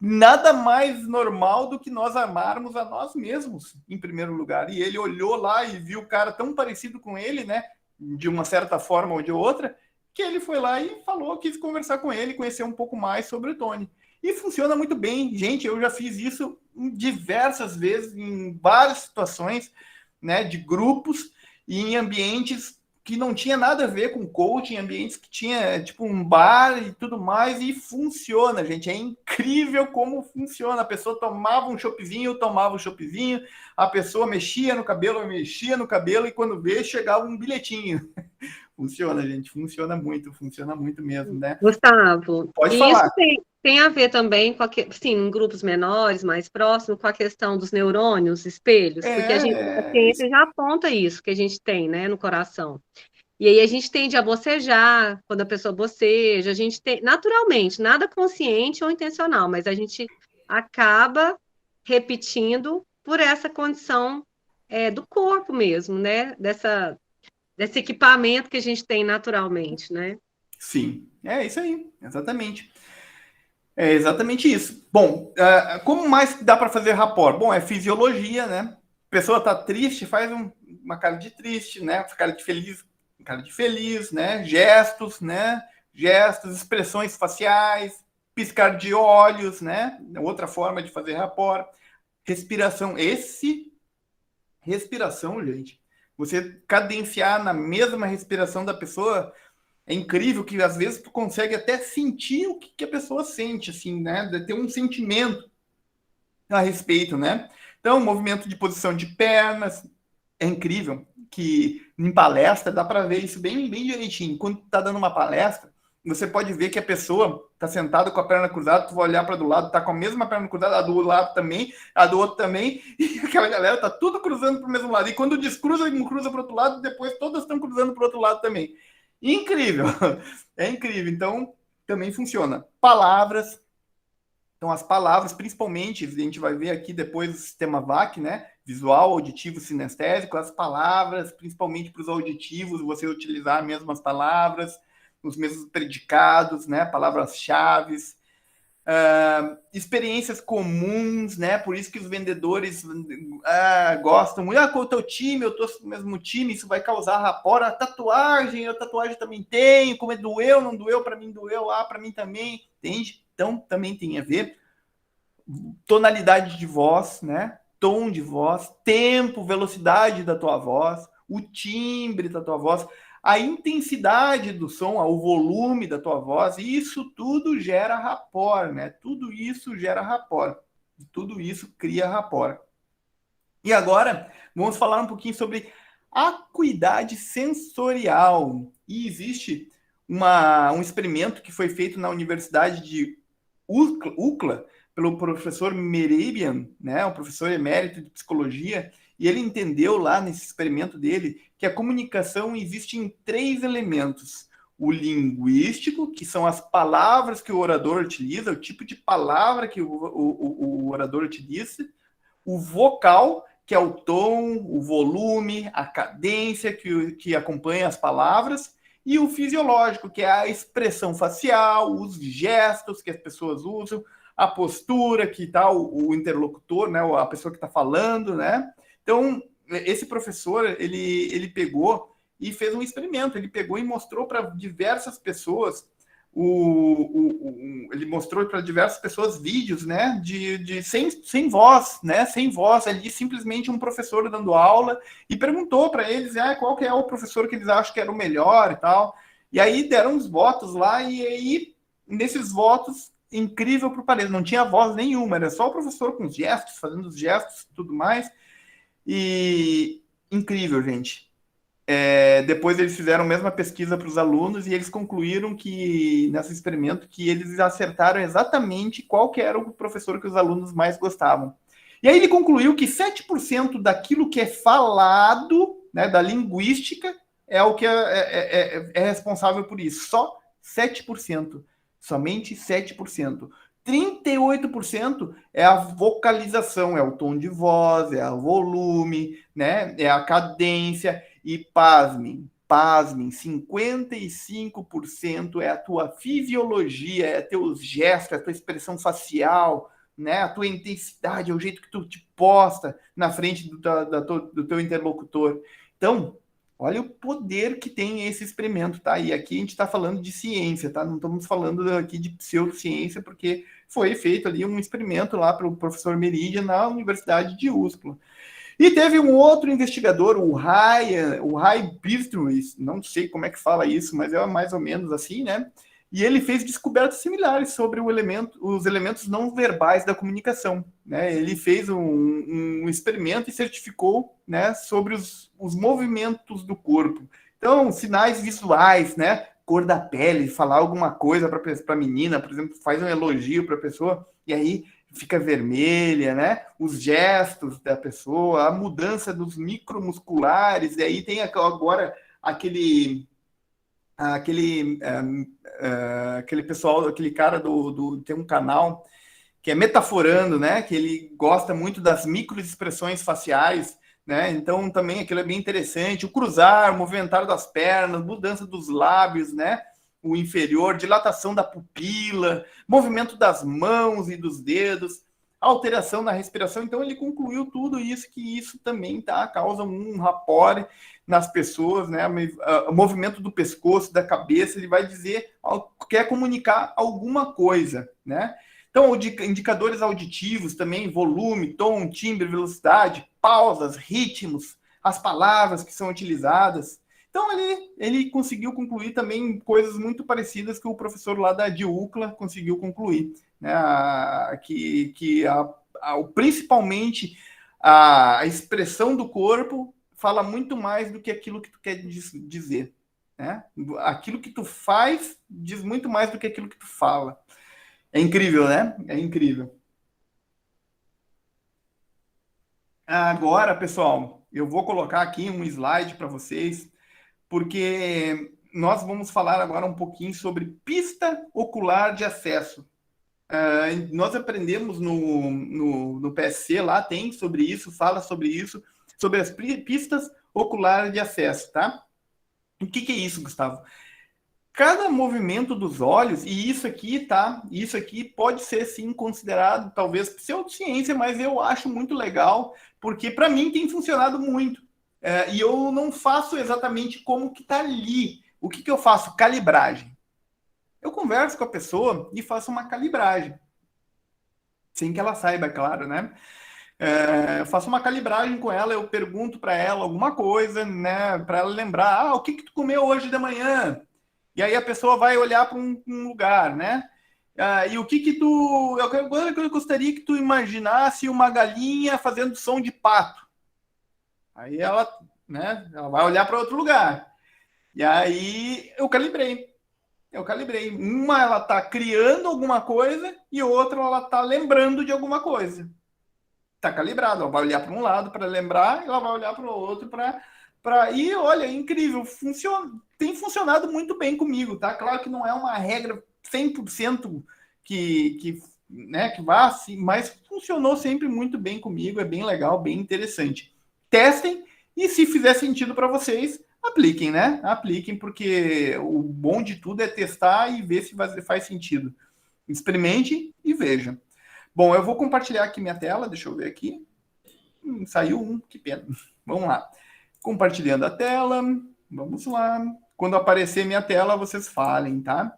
nada mais normal do que nós amarmos a nós mesmos, em primeiro lugar. E ele olhou lá e viu o cara tão parecido com ele, né? De uma certa forma ou de outra, que ele foi lá e falou, quis conversar com ele, conhecer um pouco mais sobre o Tony. E funciona muito bem. Gente, eu já fiz isso diversas vezes, em várias situações, né? De grupos e em ambientes que não tinha nada a ver com coaching, ambientes que tinha tipo um bar e tudo mais, e funciona, gente. É incrível como funciona. A pessoa tomava um choppzinho, a pessoa mexia no cabelo, e quando vê, chegava um bilhetinho. Funciona, gente, funciona muito mesmo, né? Gustavo, Pode e isso falar. tem a ver também com sim, em grupos menores, mais próximos, com a questão dos neurônios, espelhos, porque a ciência já aponta isso que a gente tem, né, no coração. E aí a gente tende a bocejar, quando a pessoa boceja, a gente tem, naturalmente, nada consciente ou intencional, mas a gente acaba repetindo por essa condição do corpo mesmo, né, desse equipamento que a gente tem naturalmente, né? Sim, é isso aí, exatamente. É exatamente isso. Bom, como mais dá para fazer rapport? Bom, é fisiologia, né? A pessoa tá triste, faz uma cara de triste, né? Cara de feliz, né? Gestos, né? Gestos, expressões faciais, piscar de olhos, né? Outra forma de fazer rapport. Respiração. Respiração, gente. Você cadenciar na mesma respiração da pessoa, É incrível que às vezes tu consegue até sentir o que a pessoa sente, assim, né? De ter um sentimento a respeito, né? Então, movimento de posição de pernas é incrível que em palestra dá para ver isso bem direitinho. Quando tu tá dando uma palestra, você pode ver que a pessoa tá sentada com a perna cruzada, tu vai olhar para do lado, tá com a mesma perna cruzada, a do lado também, a do outro também, e aquela galera tá tudo cruzando para o mesmo lado. E quando descruza, um cruza para o outro lado, depois todas estão cruzando para o outro lado também. Incrível! É incrível. Então, também funciona. Palavras. Então, as palavras, principalmente, a gente vai ver aqui depois o sistema VAC, né? Visual, auditivo, sinestésico, as palavras, principalmente para os auditivos, você utilizar as mesmas palavras, os mesmos predicados, né? Palavras-chave, experiências comuns, né? Por isso que os vendedores gostam muito. Qual é o teu time? Eu tô no mesmo time, isso vai causar rapport. A tatuagem também tenho. Como é doeu, não doeu? Para mim doeu, para mim também, entende? Então, também tem a ver. Tonalidade de voz, né? Tom de voz, tempo, velocidade da tua voz, o timbre da tua voz, a intensidade do som, o volume da tua voz, isso tudo gera rapport, né? Tudo isso gera rapport. Tudo isso cria rapport. E agora, vamos falar um pouquinho sobre acuidade sensorial. E existe um experimento que foi feito na Universidade de UCLA, pelo professor Mehrabian, né, um professor emérito de psicologia, e ele entendeu lá nesse experimento dele que a comunicação existe em 3 elementos. O linguístico, que são as palavras que o orador utiliza, o tipo de palavra que o orador utiliza. O vocal, que é o tom, o volume, a cadência que acompanha as palavras. E o fisiológico, que é a expressão facial, os gestos que as pessoas usam, a postura que está o interlocutor, né, a pessoa que está falando, né? Então, esse professor, ele pegou e fez um experimento, ele pegou e mostrou para diversas pessoas, ele mostrou para diversas pessoas vídeos, né, sem voz, né, sem voz, ali simplesmente um professor dando aula, e perguntou para eles, qual que é o professor que eles acham que era o melhor e tal, e aí deram uns votos lá, e aí, nesses votos, incrível para o parecer, não tinha voz nenhuma, era só o professor com os gestos, fazendo os gestos e tudo mais, e incrível, gente. Depois eles fizeram a mesma pesquisa para os alunos e eles concluíram que, nesse experimento, que eles acertaram exatamente qual que era o professor que os alunos mais gostavam. E aí ele concluiu que 7% daquilo que é falado, né, da linguística, é o que é responsável por isso. Só 7%. Somente 7%. 38% é a vocalização, é o tom de voz, é o volume, né, é a cadência. E pasmem, 55% é a tua fisiologia, é teus gestos, é a tua expressão facial, né, a tua intensidade, é o jeito que tu te posta na frente do teu interlocutor. Então, olha o poder que tem esse experimento, tá? E aqui a gente está falando de ciência, tá? Não estamos falando aqui de pseudociência, porque foi feito ali um experimento lá para o professor Mehrabian na Universidade de USP. E teve um outro investigador, o Ray Bistrouis, não sei como é que fala isso, mas é mais ou menos assim, né? E ele fez descobertas similares sobre os elementos não verbais da comunicação, né? Ele fez um experimento e certificou, né, sobre os movimentos do corpo. Então, sinais visuais, né? Cor da pele, falar alguma coisa para a menina, por exemplo, faz um elogio para a pessoa, e aí fica vermelha, né? Os gestos da pessoa, a mudança dos micromusculares, e aí tem agora aquele pessoal, aquele cara tem um canal que é Metaforando, né? Que ele gosta muito das microexpressões faciais, né? Então também aquilo é bem interessante. O cruzar, o movimentar das pernas, mudança dos lábios, né? O inferior, dilatação da pupila, movimento das mãos e dos dedos, alteração na respiração. Então ele concluiu tudo isso, que isso também causa um rapport nas pessoas, né? O movimento do pescoço, da cabeça, ele vai dizer, quer comunicar alguma coisa, né? Então, indicadores auditivos também, volume, tom, timbre, velocidade, pausas, ritmos, as palavras que são utilizadas. Então, ele conseguiu concluir também coisas muito parecidas que o professor lá da DIUCLA conseguiu concluir, né? Principalmente a expressão do corpo fala muito mais do que aquilo que tu quer dizer, né? Aquilo que tu faz diz muito mais do que aquilo que tu fala. É incrível, né? É incrível. Agora, pessoal, eu vou colocar aqui um slide para vocês, porque nós vamos falar agora um pouquinho sobre pista ocular de acesso. Nós aprendemos no PSC, lá tem sobre isso, fala sobre isso, sobre as pistas oculares de acesso, tá? O que é isso, Gustavo? Cada movimento dos olhos, e isso aqui, tá? Isso aqui pode ser, sim, considerado, talvez, pseudociência, mas eu acho muito legal, porque para mim tem funcionado muito. E eu não faço exatamente como que tá ali. O que eu faço? Calibragem. Eu converso com a pessoa e faço uma calibragem. Sem que ela saiba, é claro, né? Eu faço uma calibragem com ela, eu pergunto para ela alguma coisa, né? Para ela lembrar, o que tu comeu hoje de manhã? E aí a pessoa vai olhar para um lugar, né? E o que tu... Eu gostaria que tu imaginasse uma galinha fazendo som de pato. Aí ela, né? Ela vai olhar para outro lugar. E aí eu calibrei. Uma ela está criando alguma coisa e outra ela está lembrando de alguma coisa. Está calibrado. Ela vai olhar para um lado para lembrar e ela vai olhar para o outro para... E olha, é incrível. Tem funcionado muito bem comigo, tá? Claro que não é uma regra 100% né, que vá assim, mas funcionou sempre muito bem comigo. É bem legal, bem interessante. Testem e se fizer sentido para vocês, apliquem, né? Apliquem, porque o bom de tudo é testar e ver se faz sentido. Experimente e veja. Bom, eu vou compartilhar aqui minha tela, deixa eu ver aqui. Saiu um, que pena. Vamos lá. Compartilhando a tela, vamos lá. Quando aparecer minha tela, vocês falem, tá?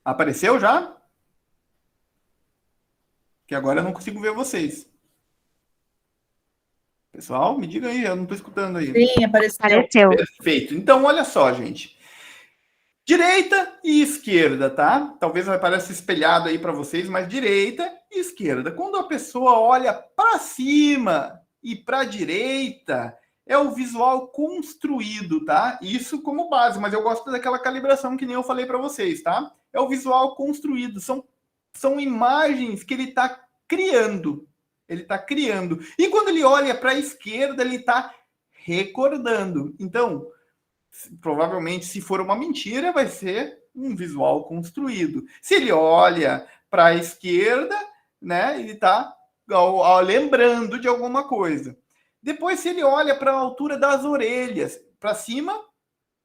Apareceu já? Que agora eu não consigo ver vocês. Pessoal, me diga aí, eu não estou escutando aí. Sim, apareceu. Perfeito. Então, olha só, gente. Direita e esquerda, tá? Talvez apareça espelhado aí para vocês, mas direita e esquerda. Quando a pessoa olha para cima e para a direita, é o visual construído, tá? Isso como base, mas eu gosto daquela calibração que nem eu falei para vocês, tá? É o visual construído, são imagens que ele está criando. Ele está criando. E quando ele olha para a esquerda, ele está recordando. Então, provavelmente, se for uma mentira, vai ser um visual construído. Se ele olha para a esquerda, né, ele está lembrando de alguma coisa. Depois, se ele olha para a altura das orelhas, para cima,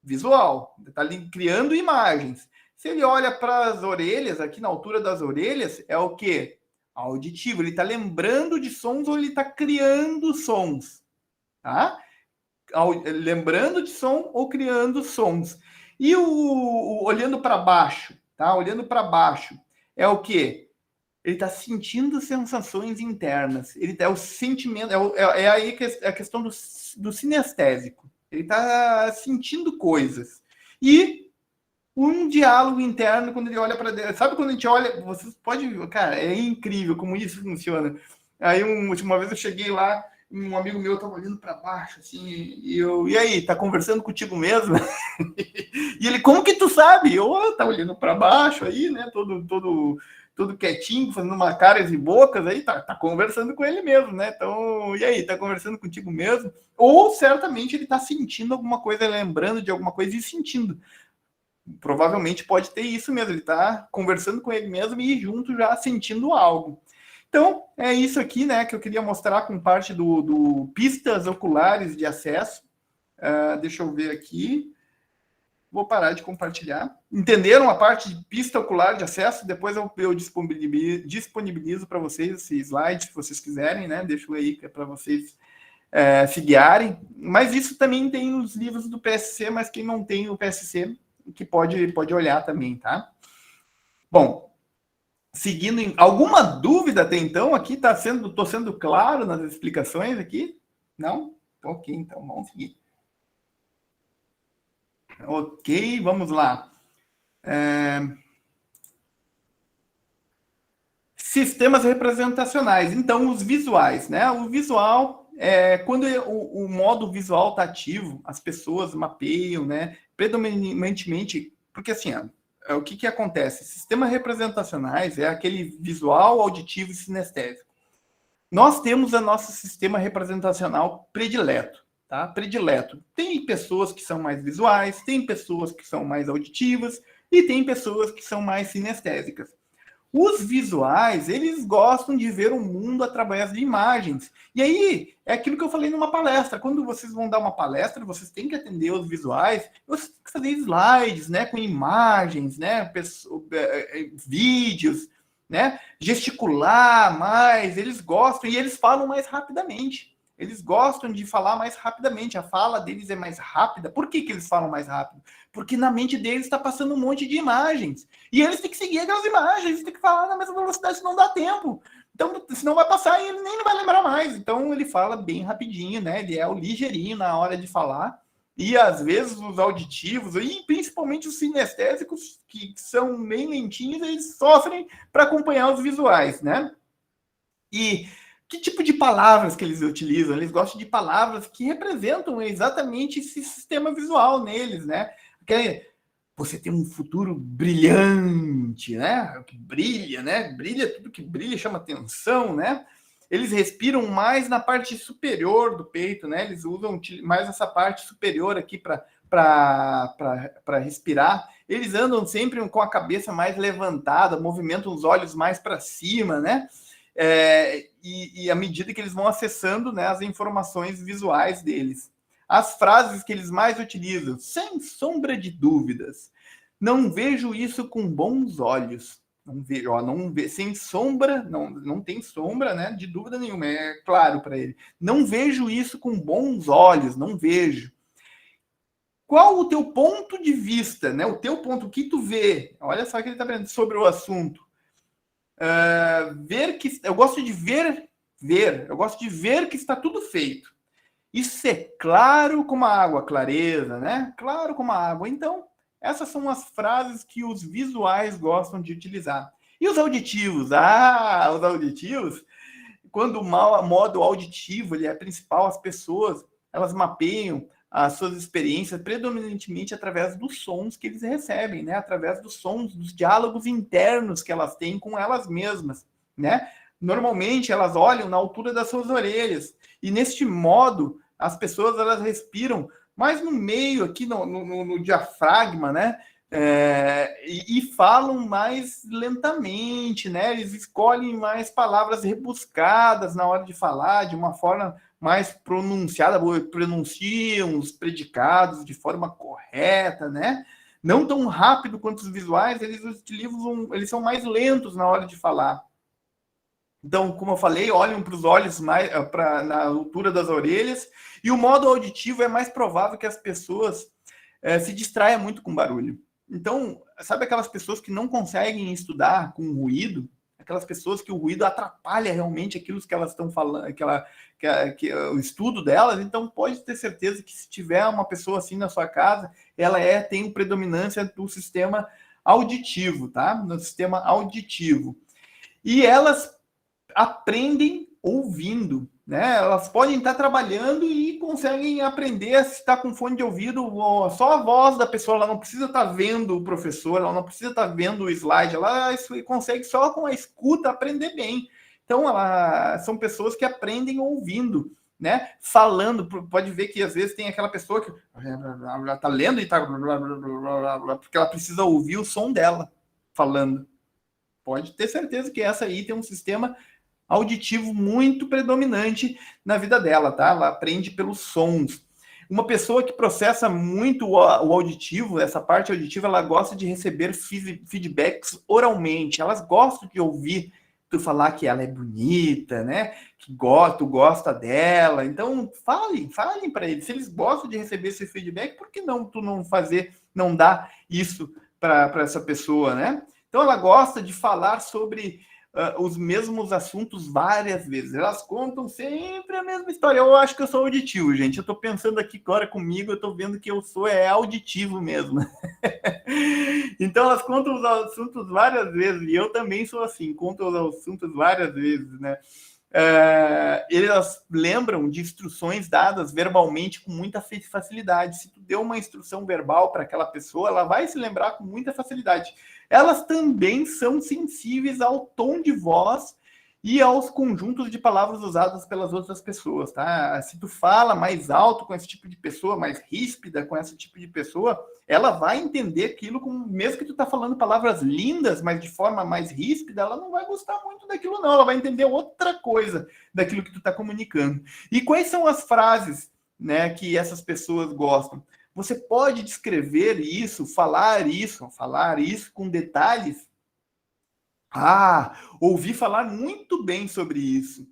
visual, está criando imagens. Se ele olha para as orelhas, aqui na altura das orelhas, é o quê? Auditivo. Ele está lembrando de sons ou ele está criando sons, tá? Lembrando de som ou criando sons. E olhando para baixo, tá? Olhando para baixo, é o quê? Ele está sentindo sensações internas. Ele é o sentimento, é aí a questão do sinestésico. Ele está sentindo coisas. E um diálogo interno quando ele olha para dentro. Sabe quando a gente olha? Vocês podem. Cara, é incrível como isso funciona. Aí, uma vez eu cheguei lá, um amigo meu estava olhando para baixo, assim, e aí, tá conversando contigo mesmo? E ele, como que tu sabe? Tá olhando para baixo aí, né? Todo quietinho, fazendo uma caras e bocas, aí tá conversando com ele mesmo, né? Então, e aí, tá conversando contigo mesmo? Ou certamente ele tá sentindo alguma coisa, lembrando de alguma coisa e sentindo. Provavelmente pode ter isso mesmo, ele tá conversando com ele mesmo e junto já sentindo algo. Então, é isso aqui, né, que eu queria mostrar com parte do pistas oculares de acesso. Deixa eu ver aqui. Vou parar de compartilhar. Entenderam a parte de pista ocular de acesso? Depois eu disponibilizo para vocês esse slide, se vocês quiserem, né? Deixo aí para vocês se guiarem. Mas isso também tem nos livros do PSC, mas quem não tem o PSC, que pode olhar também, tá? Bom, seguindo, alguma dúvida até então aqui? Tô sendo claro nas explicações aqui? Não? Ok, então vamos seguir. Ok, vamos lá. Sistemas representacionais. Então, os visuais, né? O visual, quando o modo visual está ativo, as pessoas mapeiam, né? Predominantemente, porque assim, o que acontece? Sistemas representacionais é aquele visual, auditivo e sinestésico. Nós temos o nosso sistema representacional predileto, tá? Predileto. Tem pessoas que são mais visuais, tem pessoas que são mais auditivas e tem pessoas que são mais sinestésicas. Os visuais, eles gostam de ver o mundo através de imagens. E aí, é aquilo que eu falei numa palestra. Quando vocês vão dar uma palestra, vocês têm que atender os visuais, vocês têm que fazer slides, né, com imagens, né, vídeos, né, gesticular mais. Eles gostam e eles falam mais rapidamente. Eles gostam de falar mais rapidamente. A fala deles é mais rápida. Por que eles falam mais rápido? Porque na mente deles está passando um monte de imagens. E eles têm que seguir aquelas imagens, eles têm que falar na mesma velocidade, senão não dá tempo. Então, senão vai passar e ele nem vai lembrar mais. Então, ele fala bem rapidinho, né? Ele é o ligeirinho na hora de falar. E, às vezes, os auditivos, e principalmente os sinestésicos, que são bem lentinhos, eles sofrem para acompanhar os visuais, né? E que tipo de palavras que eles utilizam? Eles gostam de palavras que representam exatamente esse sistema visual neles, né? Porque você tem um futuro brilhante, né? Que brilha, né? Brilha, tudo que brilha chama atenção, né? Eles respiram mais na parte superior do peito, né? Eles usam mais essa parte superior aqui para respirar. Eles andam sempre com a cabeça mais levantada, movimentam os olhos mais para cima, né? E à medida que eles vão acessando, né, as informações visuais deles. As frases que eles mais utilizam, sem sombra de dúvidas. Não vejo isso com bons olhos. Não vejo, sem sombra, não tem sombra, né, de dúvida nenhuma, é claro para ele. Não vejo isso com bons olhos, não vejo. Qual o teu ponto de vista, né? O teu ponto, o que tu vê? Olha só o que ele está aprendendo sobre o assunto. Eu gosto de ver, eu gosto de ver que está tudo feito. Isso é claro como a água, clareza, né? Claro como a água. Então, essas são as frases que os visuais gostam de utilizar. E os auditivos? Os auditivos, quando o modo auditivo ele é principal, as pessoas elas mapeiam as suas experiências predominantemente através dos sons que eles recebem, né? Através dos sons, dos diálogos internos que elas têm com elas mesmas, né? Normalmente elas olham na altura das suas orelhas e neste modo as pessoas elas respiram mais no meio aqui no diafragma, né? E falam mais lentamente, né? Eles escolhem mais palavras rebuscadas na hora de falar, de uma forma mais pronunciada, pronunciam os predicados de forma correta, né? Não tão rápido quanto os visuais, eles são mais lentos na hora de falar. Então, como eu falei, olham para os olhos mais na altura das orelhas, e o modo auditivo é mais provável que as pessoas se distraiam muito com barulho. Então, sabe aquelas pessoas que não conseguem estudar com ruído? Aquelas pessoas que o ruído atrapalha realmente aquilo que elas estão falando, o estudo delas. Então, pode ter certeza que se tiver uma pessoa assim na sua casa, ela tem predominância do sistema auditivo, tá? No sistema auditivo. E elas aprendem ouvindo, né? Elas podem estar trabalhando e conseguem aprender se está com fone de ouvido, só a voz da pessoa, ela não precisa estar vendo o professor, ela não precisa estar vendo o slide, ela consegue só com a escuta aprender bem. Então, são pessoas que aprendem ouvindo, né? Falando, pode ver que às vezes tem aquela pessoa que ela está lendo e está porque ela precisa ouvir o som dela falando. Pode ter certeza que essa aí tem um sistema auditivo muito predominante na vida dela, tá? Ela aprende pelos sons. Uma pessoa que processa muito o auditivo, essa parte auditiva, ela gosta de receber feedbacks oralmente. Elas gostam de ouvir tu falar que ela é bonita, né? Que tu gosta dela. Então, falem para eles. Se eles gostam de receber esse feedback, por que não tu não dar isso para essa pessoa, né? Então, ela gosta de falar sobre os mesmos assuntos várias vezes. Elas contam sempre a mesma história. Eu acho que eu sou auditivo, gente. Eu estou pensando aqui agora comigo, eu estou vendo que eu sou auditivo mesmo. Então, elas contam os assuntos várias vezes. E eu também sou assim, conto os assuntos várias vezes, né? Elas lembram de instruções dadas verbalmente com muita facilidade. Se tu deu uma instrução verbal para aquela pessoa, ela vai se lembrar com muita facilidade. Elas também são sensíveis ao tom de voz e aos conjuntos de palavras usadas pelas outras pessoas, tá? Se tu fala mais alto com esse tipo de pessoa, mais ríspida com esse tipo de pessoa, ela vai entender aquilo como, mesmo que tu tá falando palavras lindas, mas de forma mais ríspida, ela não vai gostar muito daquilo não, ela vai entender outra coisa daquilo que tu tá comunicando. E quais são as frases, né, que essas pessoas gostam? Você pode descrever isso, falar isso com detalhes? Ouvi falar muito bem sobre isso.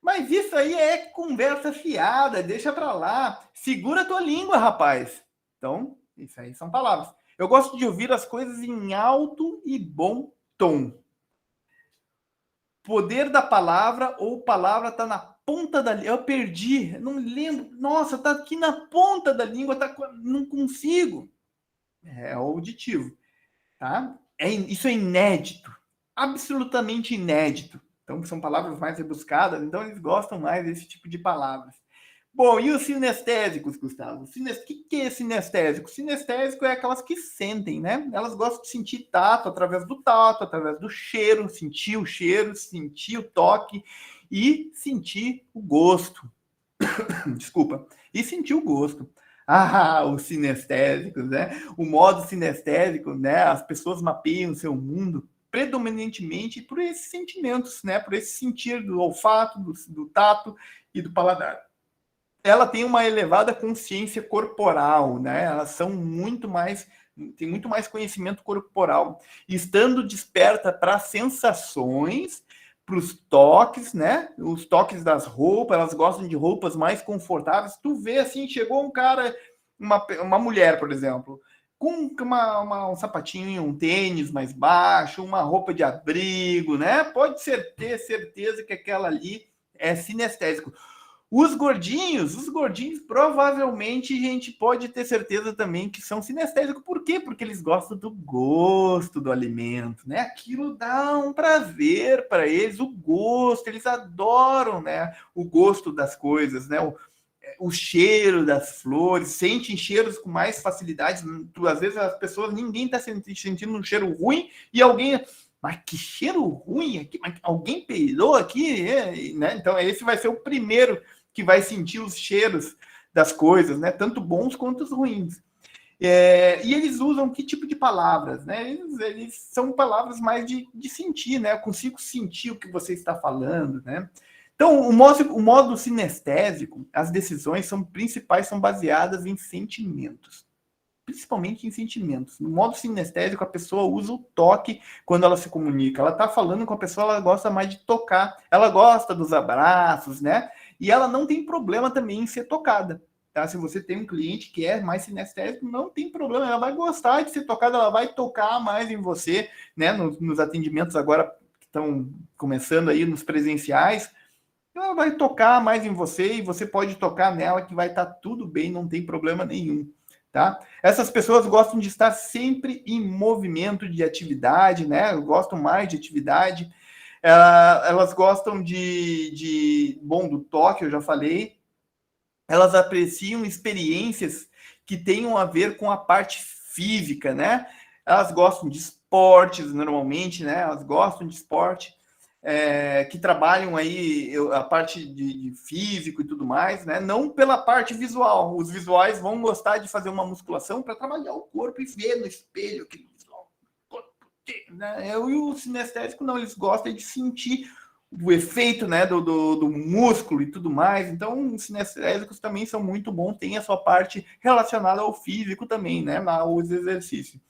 Mas isso aí é conversa fiada, deixa pra lá. Segura a tua língua, rapaz. Então, isso aí são palavras. Eu gosto de ouvir as coisas em alto e bom tom. Poder da palavra ou palavra tá na ponta da língua. Eu perdi, não lembro. Nossa, tá aqui na ponta da língua, não consigo. É auditivo, tá? Isso é inédito, absolutamente inédito. Então, são palavras mais rebuscadas, então eles gostam mais desse tipo de palavras. Bom, e os sinestésicos, Gustavo? O que é sinestésico? Sinestésico é aquelas que sentem, né? Elas gostam de sentir tato, através do cheiro, sentir o toque e sentir o gosto. Desculpa. E sentir o gosto. Os sinestésicos, né? O modo sinestésico, né? As pessoas mapeiam o seu mundo predominantemente por esses sentimentos, né? Por esse sentir do olfato, do tato e do paladar. Ela tem uma elevada consciência corporal, né? Elas são tem muito mais conhecimento corporal, estando desperta para sensações, para os toques, né? Os toques das roupas, elas gostam de roupas mais confortáveis. Tu vê assim, chegou um cara, uma mulher, por exemplo, com um sapatinho, um tênis mais baixo, uma roupa de abrigo, né? Pode ter certeza que aquela ali é sinestésico. Os gordinhos, provavelmente a gente pode ter certeza também que são sinestésicos. Por quê? Porque eles gostam do gosto do alimento, né? Aquilo dá um prazer para eles, o gosto, eles adoram, né? O gosto das coisas, né? O cheiro das flores, sentem cheiros com mais facilidade. Às vezes as pessoas, ninguém está sentindo um cheiro ruim e alguém... Mas que cheiro ruim aqui, mas alguém peidou aqui, né? Então esse vai ser o primeiro que vai sentir os cheiros das coisas, né? Tanto bons quanto os ruins. E eles usam que tipo de palavras, né? Eles são palavras mais de sentir, né? Eu consigo sentir o que você está falando, né? Então, o modo sinestésico, as decisões principais são baseadas em sentimentos. Principalmente em sentimentos. No modo sinestésico, a pessoa usa o toque quando ela se comunica. Ela está falando com a pessoa, ela gosta mais de tocar. Ela gosta dos abraços, né? E ela não tem problema também em ser tocada. Tá? Se você tem um cliente que é mais sinestésico, não tem problema. Ela vai gostar de ser tocada, ela vai tocar mais em você, né? Nos atendimentos agora que estão começando aí, nos presenciais, ela vai tocar mais em você e você pode tocar nela que vai estar tudo bem, não tem problema nenhum. Tá? Essas pessoas gostam de estar sempre em movimento de atividade, né? Gostam mais de atividade. Elas gostam do toque, eu já falei. Elas apreciam experiências que tenham a ver com a parte física, né? Elas gostam de esportes, normalmente, né? Elas gostam de esporte. Que trabalham aí a parte de físico e tudo mais, né? Não pela parte visual. Os visuais vão gostar de fazer uma musculação para trabalhar o corpo e ver no espelho aquele visual. Né? E o sinestésico não, eles gostam de sentir o efeito, né, do músculo e tudo mais. Então, os sinestésicos também são muito bons, tem a sua parte relacionada ao físico também, né, aos exercícios.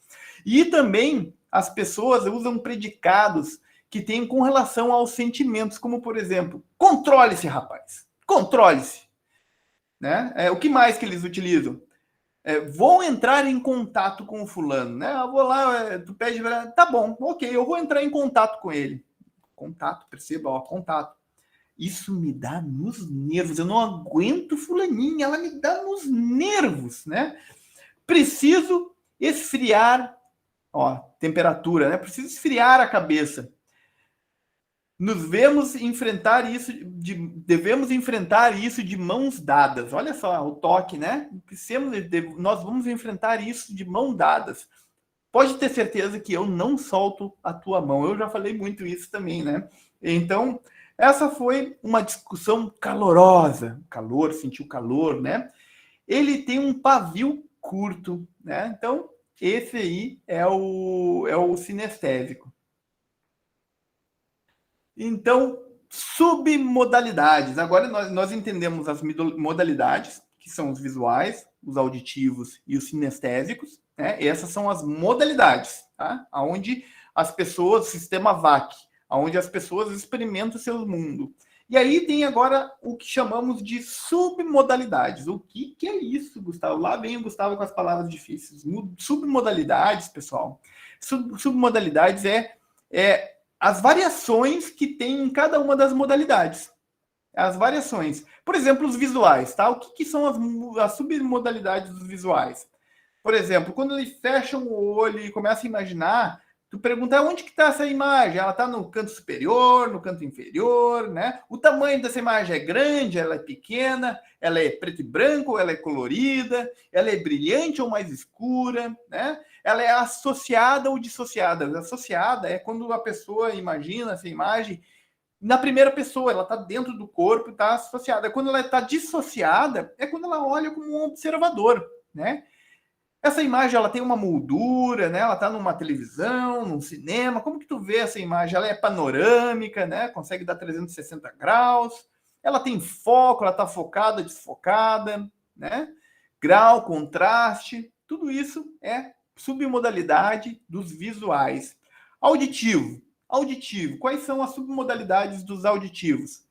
E também as pessoas usam predicados que tem com relação aos sentimentos, como, por exemplo, controle-se, rapaz, controle-se. Né? O que mais que eles utilizam? Vou entrar em contato com o fulano, né? Eu vou lá, tu pede, tá bom, ok, eu vou entrar em contato com ele. contato, perceba, ó, contato. Isso me dá nos nervos, eu não aguento fulaninha, ela me dá nos nervos, né? Preciso esfriar, ó, temperatura, né? Preciso esfriar a cabeça. Devemos enfrentar isso de mãos dadas. Olha só o toque, né? Nós vamos enfrentar isso de mãos dadas. Pode ter certeza que eu não solto a tua mão. Eu já falei muito isso também, né? Então, essa foi uma discussão calorosa. Calor, sentiu calor, né? Ele tem um pavio curto, né? Então, esse aí é o sinestésico. Então, submodalidades. Agora nós entendemos as modalidades, que são os visuais, os auditivos e os sinestésicos, né? Essas são as modalidades, tá? Onde as pessoas, sistema VAC, onde as pessoas experimentam o seu mundo. E aí tem agora o que chamamos de submodalidades. O que é isso, Gustavo? Lá vem o Gustavo com as palavras difíceis. Submodalidades, pessoal. Submodalidades é as variações que tem em cada uma das modalidades. As variações. Por exemplo, os visuais, tá? O que são as submodalidades dos visuais? Por exemplo, quando ele fecha o olho e começa a imaginar, tu pergunta onde que está essa imagem? Ela está no canto superior, no canto inferior, né? O tamanho dessa imagem é grande, ela é pequena, ela é preto e branco, ela é colorida, ela é brilhante ou mais escura, né? Ela é associada ou dissociada. Associada é quando a pessoa imagina essa imagem na primeira pessoa, ela está dentro do corpo e está associada. Quando ela está dissociada, é quando ela olha como um observador, né? Essa imagem, ela tem uma moldura, né? Ela está numa televisão, num cinema. Como que tu vê essa imagem? Ela é panorâmica, né? Consegue dar 360 graus. Ela tem foco, ela está focada, desfocada, né? Grau, contraste. Tudo isso é submodalidade dos visuais. Auditivo. Auditivo. Quais são as submodalidades dos auditivos?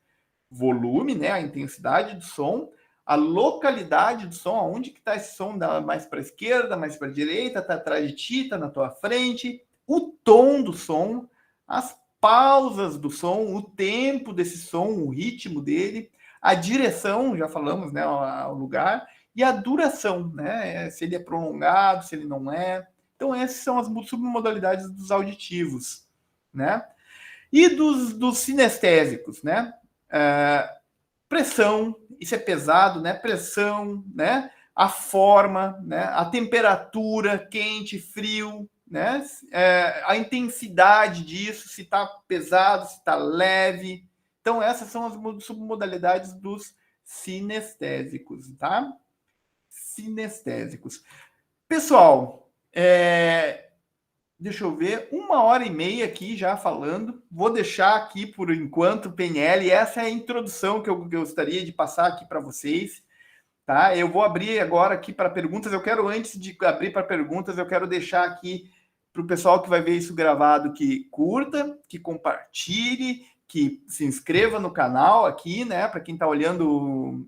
Volume, né? A intensidade do som. A localidade do som, aonde que está esse som, mais para a esquerda, mais para a direita, está atrás de ti, está na tua frente, o tom do som, as pausas do som, o tempo desse som, o ritmo dele, a direção, já falamos, né, o lugar, e a duração, né, se ele é prolongado, se ele não é. Então, essas são as submodalidades dos auditivos, né? E dos sinestésicos, né? Pressão, isso é pesado, né? Pressão, né? A forma, né? A temperatura, quente, frio, né? A intensidade disso, se está pesado, se está leve. Então, essas são as submodalidades dos sinestésicos, tá? Sinestésicos. Pessoal, deixa eu ver, 1h30 aqui já falando. Vou deixar aqui por enquanto o PNL. Essa é a introdução que eu gostaria de passar aqui para vocês, tá? Eu vou abrir agora aqui para perguntas. Eu quero, antes de abrir para perguntas, eu quero deixar aqui para o pessoal que vai ver isso gravado que curta, que compartilhe, que se inscreva no canal aqui, né? Para quem está olhando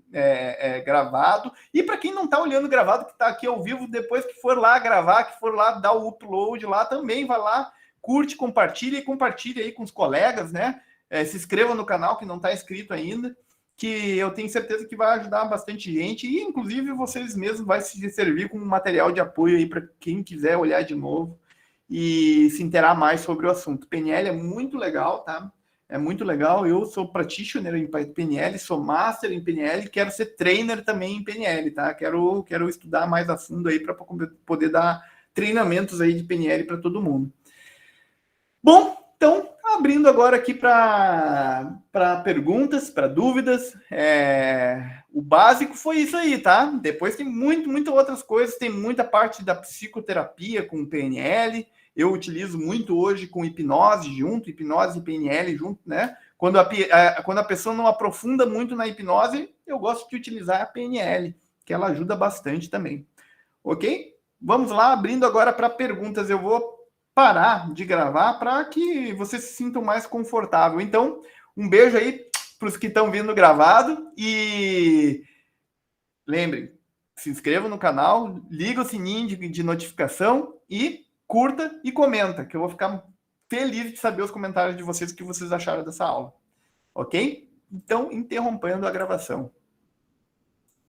gravado. E para quem não está olhando gravado, que está aqui ao vivo, depois que for lá gravar, que for lá dar o upload lá, também vai lá, curte, compartilha e compartilha aí com os colegas, né? Se inscreva no canal que não está inscrito ainda, que eu tenho certeza que vai ajudar bastante gente e, inclusive, vocês mesmos vai se servir como material de apoio aí para quem quiser olhar de novo e se inteirar mais sobre o assunto. PNL é muito legal, tá? É muito legal. Eu sou practitioner em PNL, sou master em PNL, quero ser trainer também em PNL, tá? Quero estudar mais a fundo aí para poder dar treinamentos aí de PNL para todo mundo. Bom, então, abrindo agora aqui para perguntas, para dúvidas. O básico foi isso aí, tá? Depois tem muitas outras coisas, tem muita parte da psicoterapia com PNL. Eu utilizo muito hoje com hipnose junto, hipnose e PNL junto, né? Quando a pessoa não aprofunda muito na hipnose, eu gosto de utilizar a PNL, que ela ajuda bastante também. Ok? Vamos lá, abrindo agora para perguntas. Eu vou parar de gravar para que vocês se sintam mais confortável. Então, um beijo aí para os que estão vindo gravado e lembrem, se inscrevam no canal, liga o sininho de notificação e curta e comenta, que eu vou ficar feliz de saber os comentários de vocês, o que vocês acharam dessa aula. Ok? Então, interrompendo a gravação.